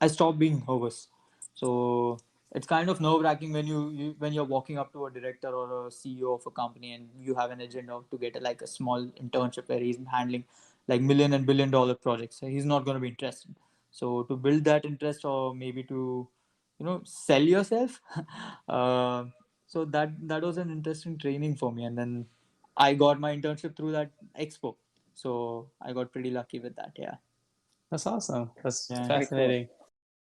stopped being nervous. So it's kind of nerve wracking when when you're walking up to a director or a CEO of a company and you have an agenda to get like a small internship where he's handling like million and billion-dollar projects. So he's not going to be interested. So to build that interest, or maybe to sell yourself, uh, so that was an interesting training for me. And then I got my internship through that expo, so I got pretty lucky with that. Yeah. That's awesome. That's Yeah. Very cool. fascinating.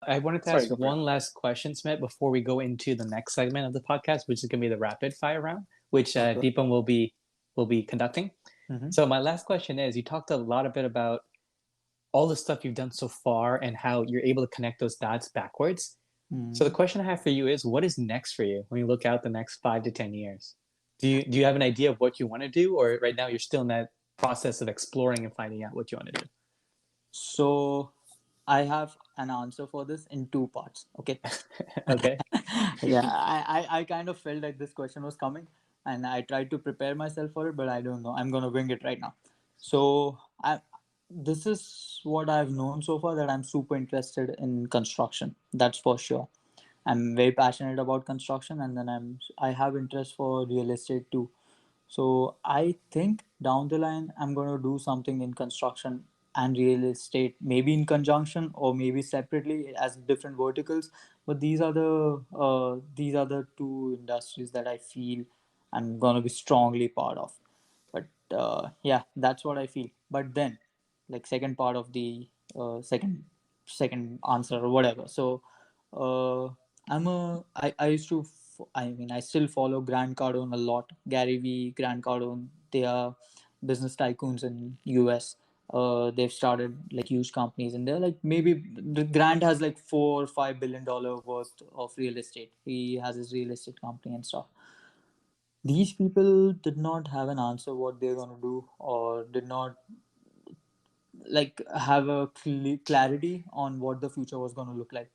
I wanted to Sorry, ask go for it. one last question, Smith, before we go into the next segment of the podcast, which is going to be the rapid fire round, which Okay. Deepam will be conducting. Mm-hmm. So my last question is: you talked a lot a bit about all the stuff you've done so far and how you're able to connect those dots backwards. So the Mm. question I have for you is, what is next for you when you look out the next 5 to 10 years? Do you have an idea of what you want to do, or right now you're still in that process of exploring and finding out what you want to do? So I have an answer for this in two parts. Okay. Okay. Yeah, I kind of felt like this question was coming, and I tried to prepare myself for it, but I don't know. I'm gonna wing it right now. So this is what I've known so far, that I'm super interested in construction. That's for sure. I'm very passionate about construction, and then I have interest for real estate too. So I think down the line I'm going to do something in construction and real estate, maybe in conjunction or maybe separately as different verticals. But these are the two industries that I feel I'm going to be strongly part of. But yeah, that's what I feel. But then, like second part of the second answer or whatever. So uh, I used to I mean I still follow Grant Cardone a lot. Gary V, Grant Cardone, they are business tycoons in US. They've started like huge companies, and they're like, maybe the Grant has like $4 or $5 billion worth of real estate. He has his real estate company and stuff. These people did not have an answer what they're going to do, or did not like have a clarity on what the future was going to look like.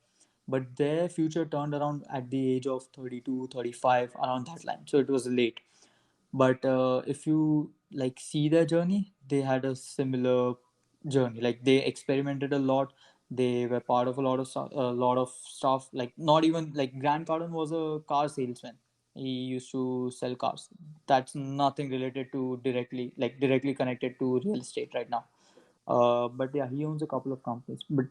But their future turned around at the age of 32, 35, around that line, so it was late. But if you like see their journey, they had a similar journey. Like they experimented a lot. They were part of a lot of stuff, like not even like Grant Cardone was a car salesman. He used to sell cars. That's nothing related to directly connected to real estate right now. But yeah, he owns a couple of companies. But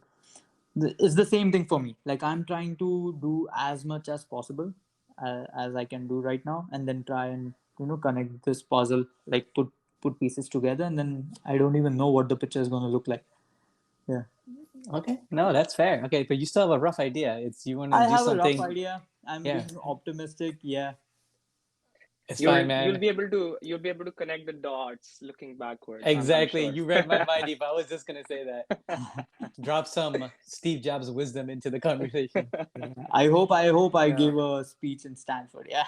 it's the same thing for me. Like I'm trying to do as much as possible as I can do right now, and then try and connect this puzzle, like put pieces together, and then I don't even know what the picture is going to look like. Yeah, Okay. No, that's fair. Okay, but you still have a rough idea. It's you want to I do have a rough something. idea. I'm Yeah, being optimistic. Yeah, it's fine, You'll man. be able to connect the dots looking backwards. I'm Exactly. sure. You read my mind, Eva. I was just gonna say that. Drop some Steve Jobs wisdom into the conversation. yeah. I hope I Yeah, give a speech in Stanford. Yeah.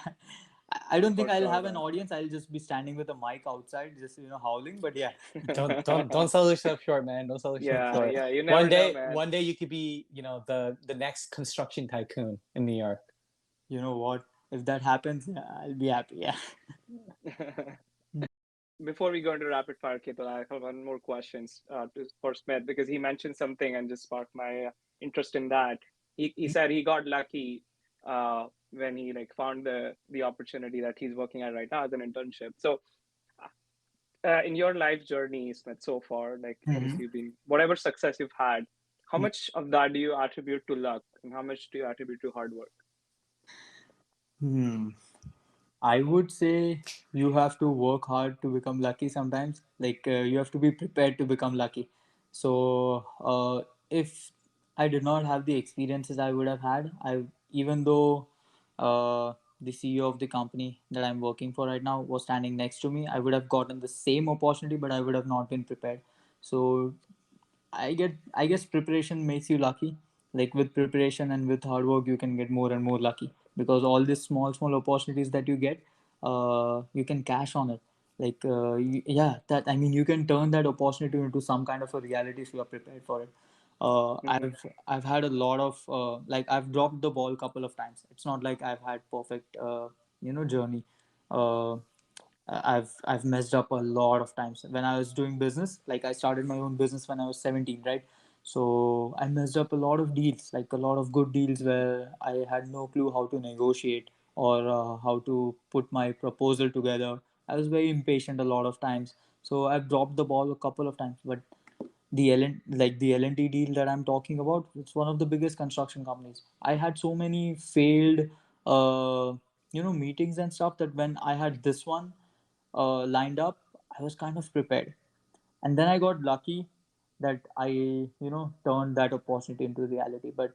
I don't think for I'll sure, have an man. audience. I'll just be standing with a mic outside, just howling. But yeah, Don't sell yourself short, man. Don't sell yourself Yeah, short. yeah. You never know, man. One day you could be, the next construction tycoon in New York. you know what? If that happens, yeah, I'll be happy. Yeah. Before we go into rapid fire, Ketal, I have one more questions for Smith because he mentioned something and just sparked my interest in that. He said he got lucky when he like found the opportunity that he's working at right now as an internship. So, in your life journey, Smith, so far, like Mhm. obviously you've been whatever success you've had, how much of that do you attribute to luck, and how much do you attribute to hard work? Hmm. I would say you have to work hard to become lucky sometimes. Like you have to be prepared to become lucky. So if I did not have the experiences I would have had, even though the CEO of the company that I'm working for right now was standing next to me, I would have gotten the same opportunity, but I would have not been prepared. So I guess preparation makes you lucky. Like with preparation and with hard work, you can get more and more lucky, because all these small opportunities that you get, you can cash on it. Like yeah, that I mean, you can turn that opportunity into some kind of a reality if you are prepared for it. Hmm. I've had a lot of like I've dropped the ball a couple of times. It's not like I've had perfect journey. Uh, I've messed up a lot of times when I was doing business. Like I started my own business when I was 17, right? So I messed up a lot of deals, like a lot of good deals where I had no clue how to negotiate, or how to put my proposal together. I was very impatient a lot of times, so I've dropped the ball a couple of times. But the L&T deal that I'm talking about, it's one of the biggest construction companies. I had so many failed meetings and stuff, that when I had this one lined up, I was kind of prepared. And then I got lucky that I turned that opportunity into reality. But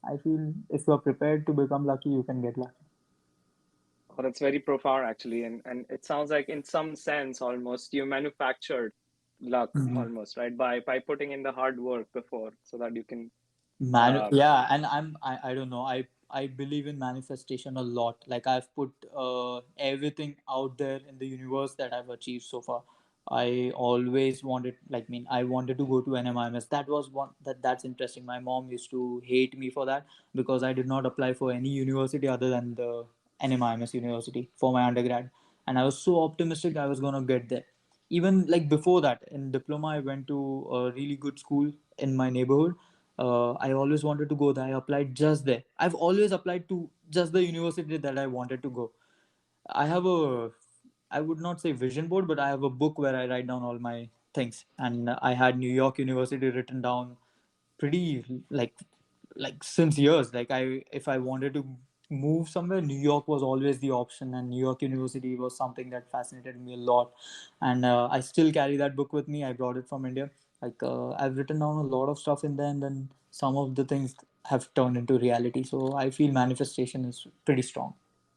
I feel if you're prepared to become lucky, you can get lucky. Oh, that's very profound, actually, and it sounds like in some sense almost you manufactured luck Mhm. almost, right? By putting in the hard work before, so that you can. Uh, Yeah, and I don't know, I believe in manifestation a lot. Like I've put everything out there in the universe that I've achieved so far. I always wanted, like, I wanted to go to NMIMS. That was one that's interesting. My mom used to hate me for that because I did not apply for any university other than the NMIMS university for my undergrad, and I was so optimistic I was gonna get there. Even like before that, in diploma, I went to a really good school in my neighborhood. I always wanted to go there. I applied just there. I've always applied to just the university that I wanted to go. I have a, I would not say vision board, but I have a book where I write down all my things. And I had New York University written down pretty like since years. Like if I wanted to move somewhere, New York was always the option, and New York University was something that fascinated me a lot. And I still carry that book with me. I brought it from India. Like I've written down a lot of stuff in there, and then some of the things have turned into reality. So I feel manifestation is pretty strong.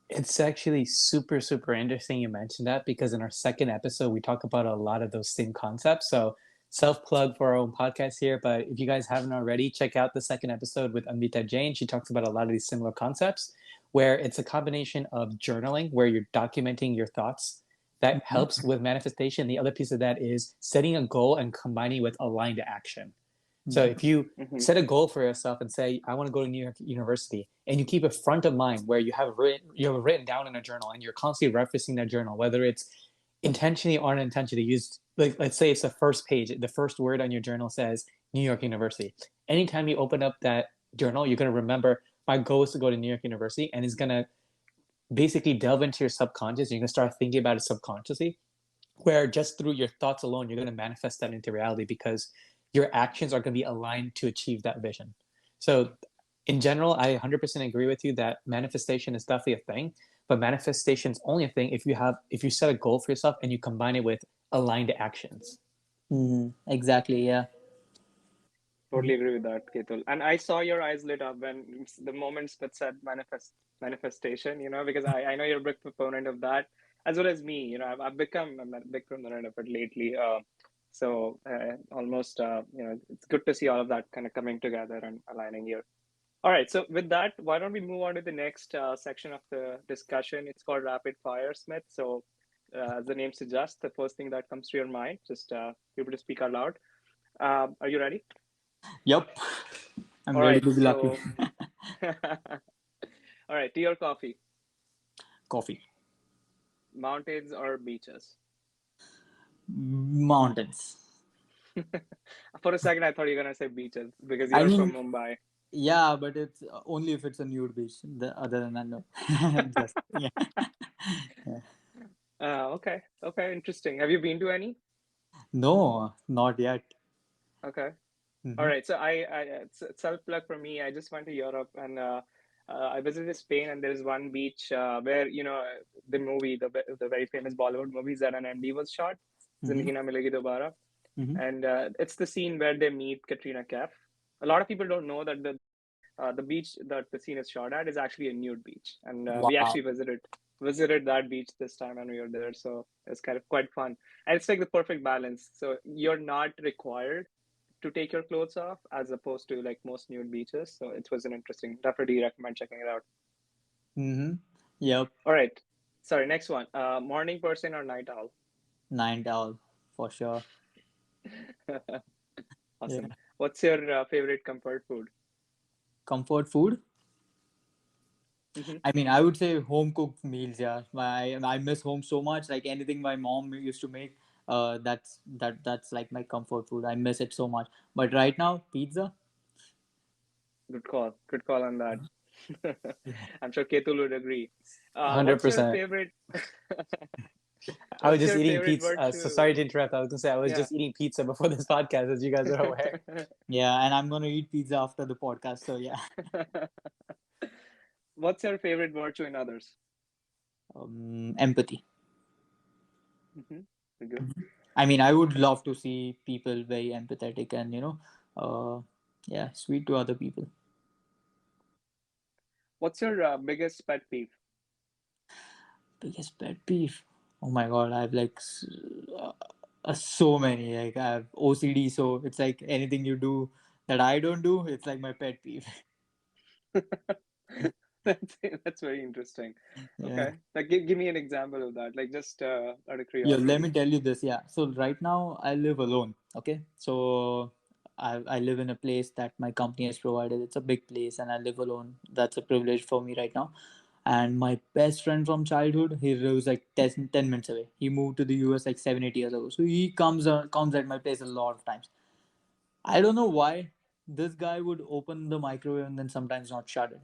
It's actually super, super interesting you mentioned that because in our second episode, we talk about a lot of those same concepts. So, self plug for our own podcast here. But if you guys haven't already, check out the second episode with Amrita Jain. She talks about a lot of these similar concepts where it's a combination of journaling, where you're documenting your thoughts. That Mhm. helps with manifestation. The other piece of that is setting a goal and combining with aligned action. So Mhm. if you Mm-hmm. set a goal for yourself and say, I want to go to New York University, and you keep it front of mind where you have it written down in a journal and you're constantly referencing that journal, whether it's intentionally or unintentionally used, like let's say it's the first page, the first word on your journal says New York University. Anytime you open up that journal, you're going to remember my goal is to go to New York University, and it's going to basically delve into your subconscious. You're going to start thinking about it subconsciously, where just through your thoughts alone, you're going to manifest that into reality because your actions are going to be aligned to achieve that vision. So, in general, I 100% agree with you that manifestation is definitely a thing, but manifestation is only a thing if you set a goal for yourself and you combine it with aligned actions. Exactly. Yeah. Totally agree with that, Ketul. And I saw your eyes lit up when the moment Smith said manifestation, because I know you're a big proponent of that, as well as me. I've become a big proponent of it lately. Almost, it's good to see all of that kind of coming together and aligning here. All right. So with that, why don't we move on to the next section of the discussion? It's called rapid fire, Smith. So, as the name suggests, the first thing that comes to your mind, just be able to speak out loud. Are you ready? Yep. I'm All ready right, to be lucky. so all right, tea or coffee, Coffee. mountains or beaches? Mountains. For a second, I thought you were gonna say beaches because I you're from mean, Mumbai. yeah, but it's only if it's a nude beach. Other than that, no. Just yeah. Yeah. Okay, okay, interesting. Have you been to any? No, not yet. Okay, all Mm-hmm. right. So it's self plug for me. I just went to Europe and I visited Spain, and there's one beach where the movie, the very famous Bollywood movie ZNMD was shot, Mm-hmm. Zindagi Na Milegi Dobara, Mm-hmm. and it's the scene where they meet Katrina Kaif. A lot of people don't know that the beach that the scene is shot at is actually a nude beach, and we Wow. actually visited that beach this time when we were there. So it's kind of quite fun, and it's like the perfect balance. So you're not required to take your clothes off as opposed to like most nude beaches. So it was an interesting. Definitely recommend checking it out. Mm-hmm. Yep. All right, sorry. Next one. Morning person or night owl? Nine doll for sure. Awesome. Yeah. What's your favorite comfort food? Comfort food. Hmm. I mean, I would say home cooked meals. Yeah, I miss home so much. Like anything my mom used to make. That's like my comfort food. I miss it so much. But right now, pizza. Good call. Good call on that. Yeah. I'm sure Ketul would agree. What's your 100%. favorite? I was What's just your eating favorite pizza. So virtue? sorry to interrupt. I was going to say I was Yeah. just eating pizza before this podcast, as you guys are aware. Yeah, and I'm gonna eat pizza after the podcast. So yeah. What's your favorite virtue in others? Empathy. Hmm. Good. I mean, I would love to see people very empathetic and uh, yeah, sweet to other people. What's your biggest pet peeve? Biggest pet peeve. Oh my god, I have like so many. Like I have OCD, so it's like anything you do that I don't do, it's like my pet peeve. That's very interesting. Yeah. Okay, like give me an example of that, like just out of Yeah, let curiosity. me tell you this. Yeah. So right now I live alone. Okay. So I live in a place that my company has provided. It's a big place and I live alone. That's a privilege for me right now. And my best friend from childhood, he lives like 10 minutes away. He moved to the US like 7, 8 years ago. So he comes at my place a lot of times. I don't know why this guy would open the microwave and then sometimes not shut it,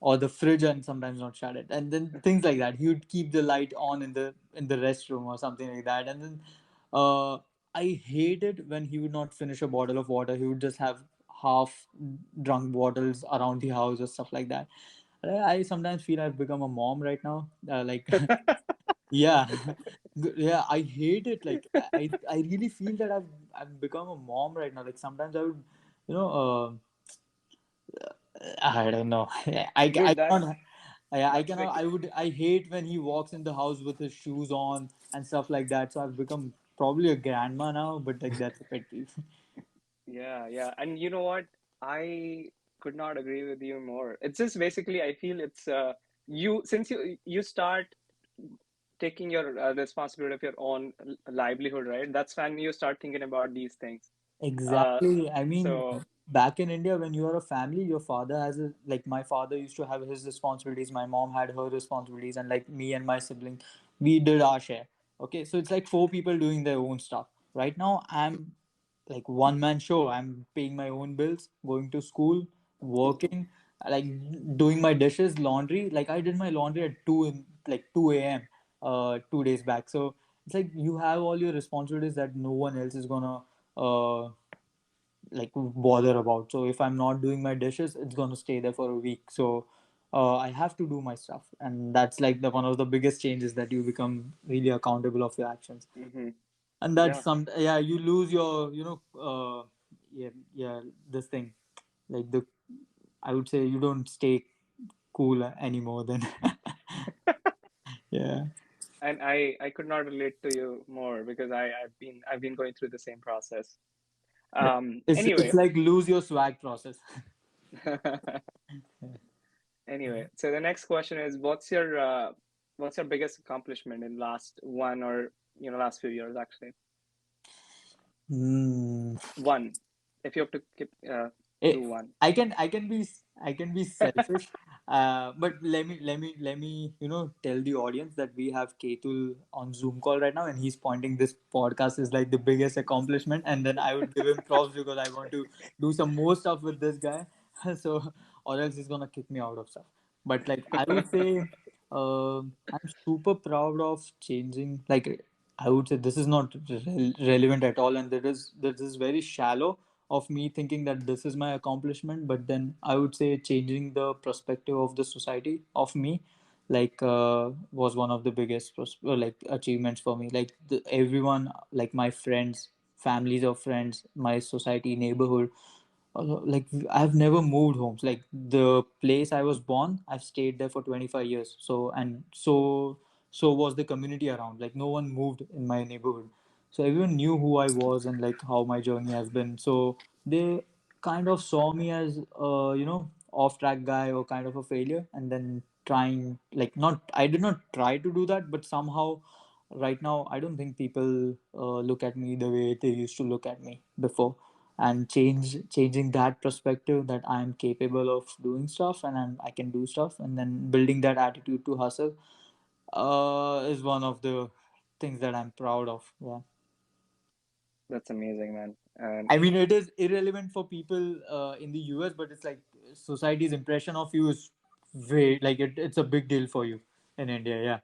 or the fridge and sometimes not shut it, and then things like that. He would keep the light on in the restroom or something like that, and then uh, I hated when he would not finish a bottle of water. He would just have half drunk bottles around the house or stuff like that. I sometimes feel I've become a mom right now. Like yeah, yeah, I hate it. Like I really feel that I've become a mom right now. Like sometimes I would, you know, I don't know. I Dude, that's can't. I that's cannot. like, I hate when he walks in the house with his shoes on and stuff like that. So I've become probably a grandma now, but like that's a pet peeve. yeah, yeah. And you know what? I could not agree with you more. It's just basically, I feel it's you since you start taking your responsibility of your own livelihood, right? That's when you start thinking about these things. Uh, Exactly. I mean, so back in India, when you are a family, your father has a, like my father used to have his responsibilities, my mom had her responsibilities, and like me and my sibling, we did our share. Okay, so it's like four people doing their own stuff. Right now, I'm like one man show. I'm paying my own bills, going to school, working, like doing my dishes, laundry. Like I did my laundry at 2 a.m. 2 days back. So it's like you have all your responsibilities that no one else is gonna like bother about. So if I'm not doing my dishes, it's gonna stay there for a week. So I have to do my stuff, and that's like the one of the biggest changes, that you become really accountable of your actions. mhm. And that's Yeah, some, yeah, you lose your yeah, yeah, this thing, like the, I would say you don't stay cool anymore then. Yeah. and I could not relate to you more because I've been going through the same process. Yeah. It's Anyway, like lose your swag process. anyway, so the next question is, what's your biggest accomplishment in last one or last few years actually? Hmm. One, if you have to Eh, do one. I can be selfish, but let me tell the audience that we have Ketul on Zoom call right now, and he's pointing this podcast is like the biggest accomplishment, and then I would give him props because I want to do some more stuff with this guy, so or else he's gonna kick me out of stuff. But like I would say, I'm super proud of changing. Like I would say this is not relevant at all, and that is very shallow of me thinking that this is my accomplishment. But then I would say changing the perspective of the society of me, like was one of the biggest like achievements for me. Like everyone, like my friends, families of friends, my society, neighborhood, like I've never moved homes. Like the place I was born, I've stayed there for 25 years. So and so was the community around. Like no one moved in my neighborhood. So everyone knew who I was and like how my journey has been. So they kind of saw me as off track guy or kind of a failure, and then trying, like, not, I did not try to do that, but somehow right now I don't think people look at me the way they used to look at me before. And changing that perspective that I am capable of doing stuff, and I can do stuff, and then building that attitude to hustle is one of the things that I'm proud of. Yeah. That's amazing, man. And I mean, it is irrelevant for people in the US, but it's like society's impression of you is very, like, it's a big deal for you in India. Yeah.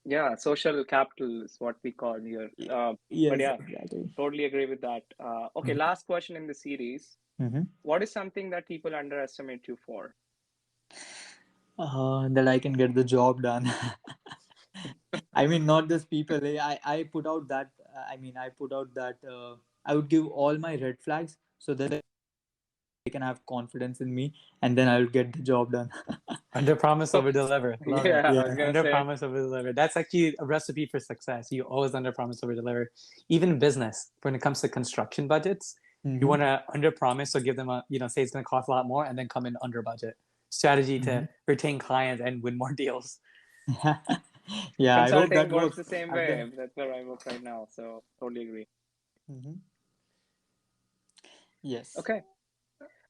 yeah, social capital is what we call here. But Yes, yeah, exactly. totally agree with that. Okay, last question in the series. Mm-hmm. What is something that people underestimate you for? That I can get the job done. I mean, not just people. I put out that. I mean, I put out that I would give all my red flags so that they can have confidence in me, and then I will get the job done. Under promise, over deliver. Love it. Yeah, I was Yeah. gonna Under say, promise, over deliver. That's actually a recipe for success. You always under promise, over deliver. Even in business, when it comes to construction budgets, you Mm-hmm. want to under promise, so give them a, say it's going to cost a lot more and then come in under budget. strategy to retain clients and win more deals. Yeah, I hope Consulting that works works. the same way. That's where I work right now. So totally agree. Yes. Okay.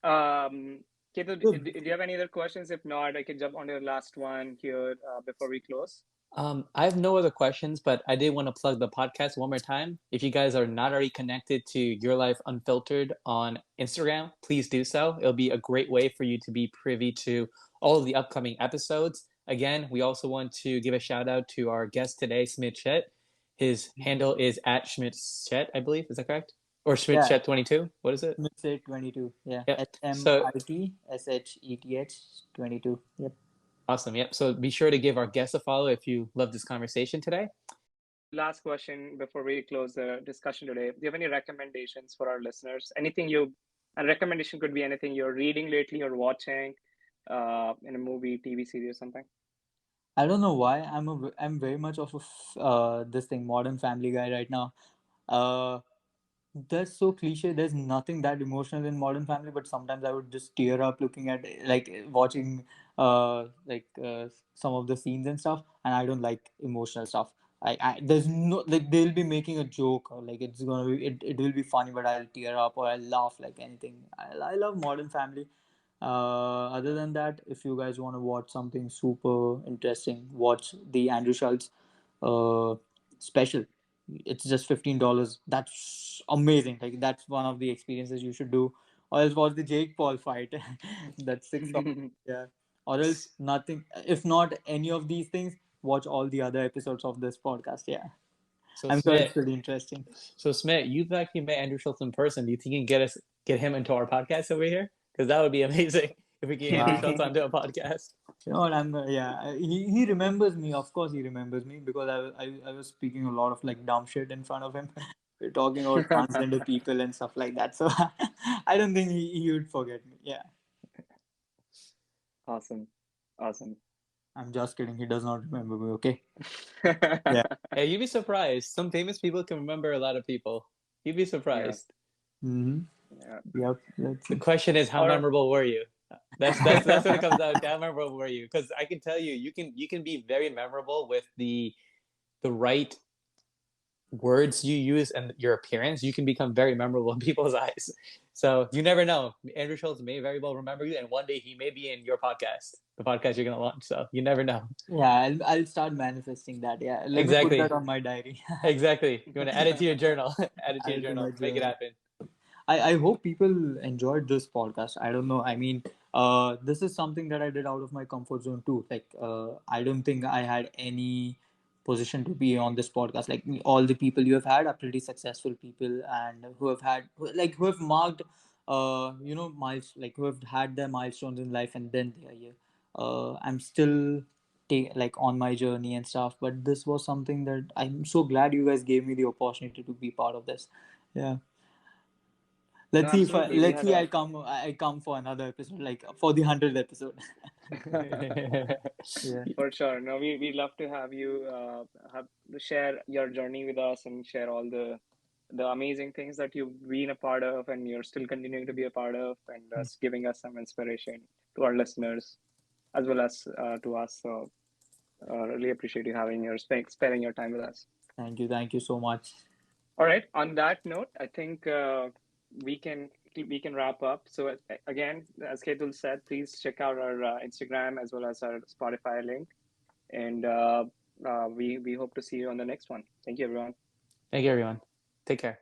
Ketu, Good. do you have any other questions? If not, I can jump on to the last one here before we close. I have no other questions, but I did want to plug the podcast one more time. If you guys are not already connected to Your Life Unfiltered on Instagram, please do so. It'll be a great way for you to be privy to all of the upcoming episodes. Again, we also want to give a shout out to our guest today, Smit Sheth. His handle is at Smits Sheth, I believe. Is that correct? Or Smit Yeah. Sheth 22? What is it? Smit 22. Yeah. Yep. So SMITSHETH 22. Yep. awesome. Yep. So be sure to give our guest a follow if you love this conversation today. Last question before we close the discussion today. Do you have any recommendations for our listeners? A recommendation could be anything you're reading lately or watching in a movie, TV series, or something. I don't know why I'm very much of a this thing Modern Family guy right now. Uh, that's so cliche. There's nothing that emotional in Modern Family, but sometimes I would just tear up looking at like watching some of the scenes and stuff, and I don't like emotional stuff. I there's no like they'll be making a joke or like it's gonna be it will be funny, but I'll tear up or I'll laugh like anything. I love Modern Family. Other than that, if you guys want to watch something super interesting, watch the Andrew Schultz uh, special. It's just $15. That's amazing. Like that's one of the experiences you should do. Or else watch the Jake Paul fight. That's $6. Yeah. Or else nothing. If not any of these things, watch all the other episodes of this podcast. Yeah. So I'm sure it's Smit, pretty interesting. so Smit, you've actually met Andrew Schultz in person. Do you think you can get him into our podcast over here? Because that would be amazing if we get Andrew Wow. Schultz onto a podcast. You know what? He remembers me. Of course, he remembers me because I was speaking a lot of like dumb shit in front of him. We're talking about transgender people and stuff like that. So I don't think he would forget me. Yeah. Awesome. I'm just kidding. He does not remember me. Okay. Yeah. Hey, you'd be surprised. Some famous people can remember a lot of people. You'd be surprised. Mm-hmm. Yeah. Yep. Let's The see. question is, how Or memorable were you? That's what it comes down to. How memorable were you? Because I can tell you, you can be very memorable with the right words you use and your appearance. You can become very memorable in people's eyes. So you never know. Andrew Schultz may very well remember you, and one day he may be in your podcast, the podcast you're gonna launch. So you never know. Yeah, I'll start manifesting that. Yeah. Let me put that Exactly. on my diary. Exactly. You want to add it to your journal. Add it to your Add it to my journal. Make it journal. happen. I hope people enjoyed this podcast. I don't know. I mean, this is something that I did out of my comfort zone too. Like, I don't think I had any position to be on this podcast. Like, all the people you have had are pretty successful people and who have had, who have marked, who have had their milestones in life and then they are here. I'm still like on my journey and stuff, but this was something that I'm so glad you guys gave me the opportunity to be part of this. Yeah. no, absolutely. We Let's had see. a I come for another episode, like for the 100th episode. Yeah. For sure. No, we love to have you have share your journey with us and share all the amazing things that you've been a part of and you're still continuing to be a part of and giving us some inspiration to our listeners as well as to us. So really appreciate you having sparing your time with us. Thank you so much. All right. On that note, I think we can wrap up. So again, as Ketul said, please check out our Instagram as well as our Spotify link, and we hope to see you on the next one. Thank you, everyone. Thank you, everyone. Take care.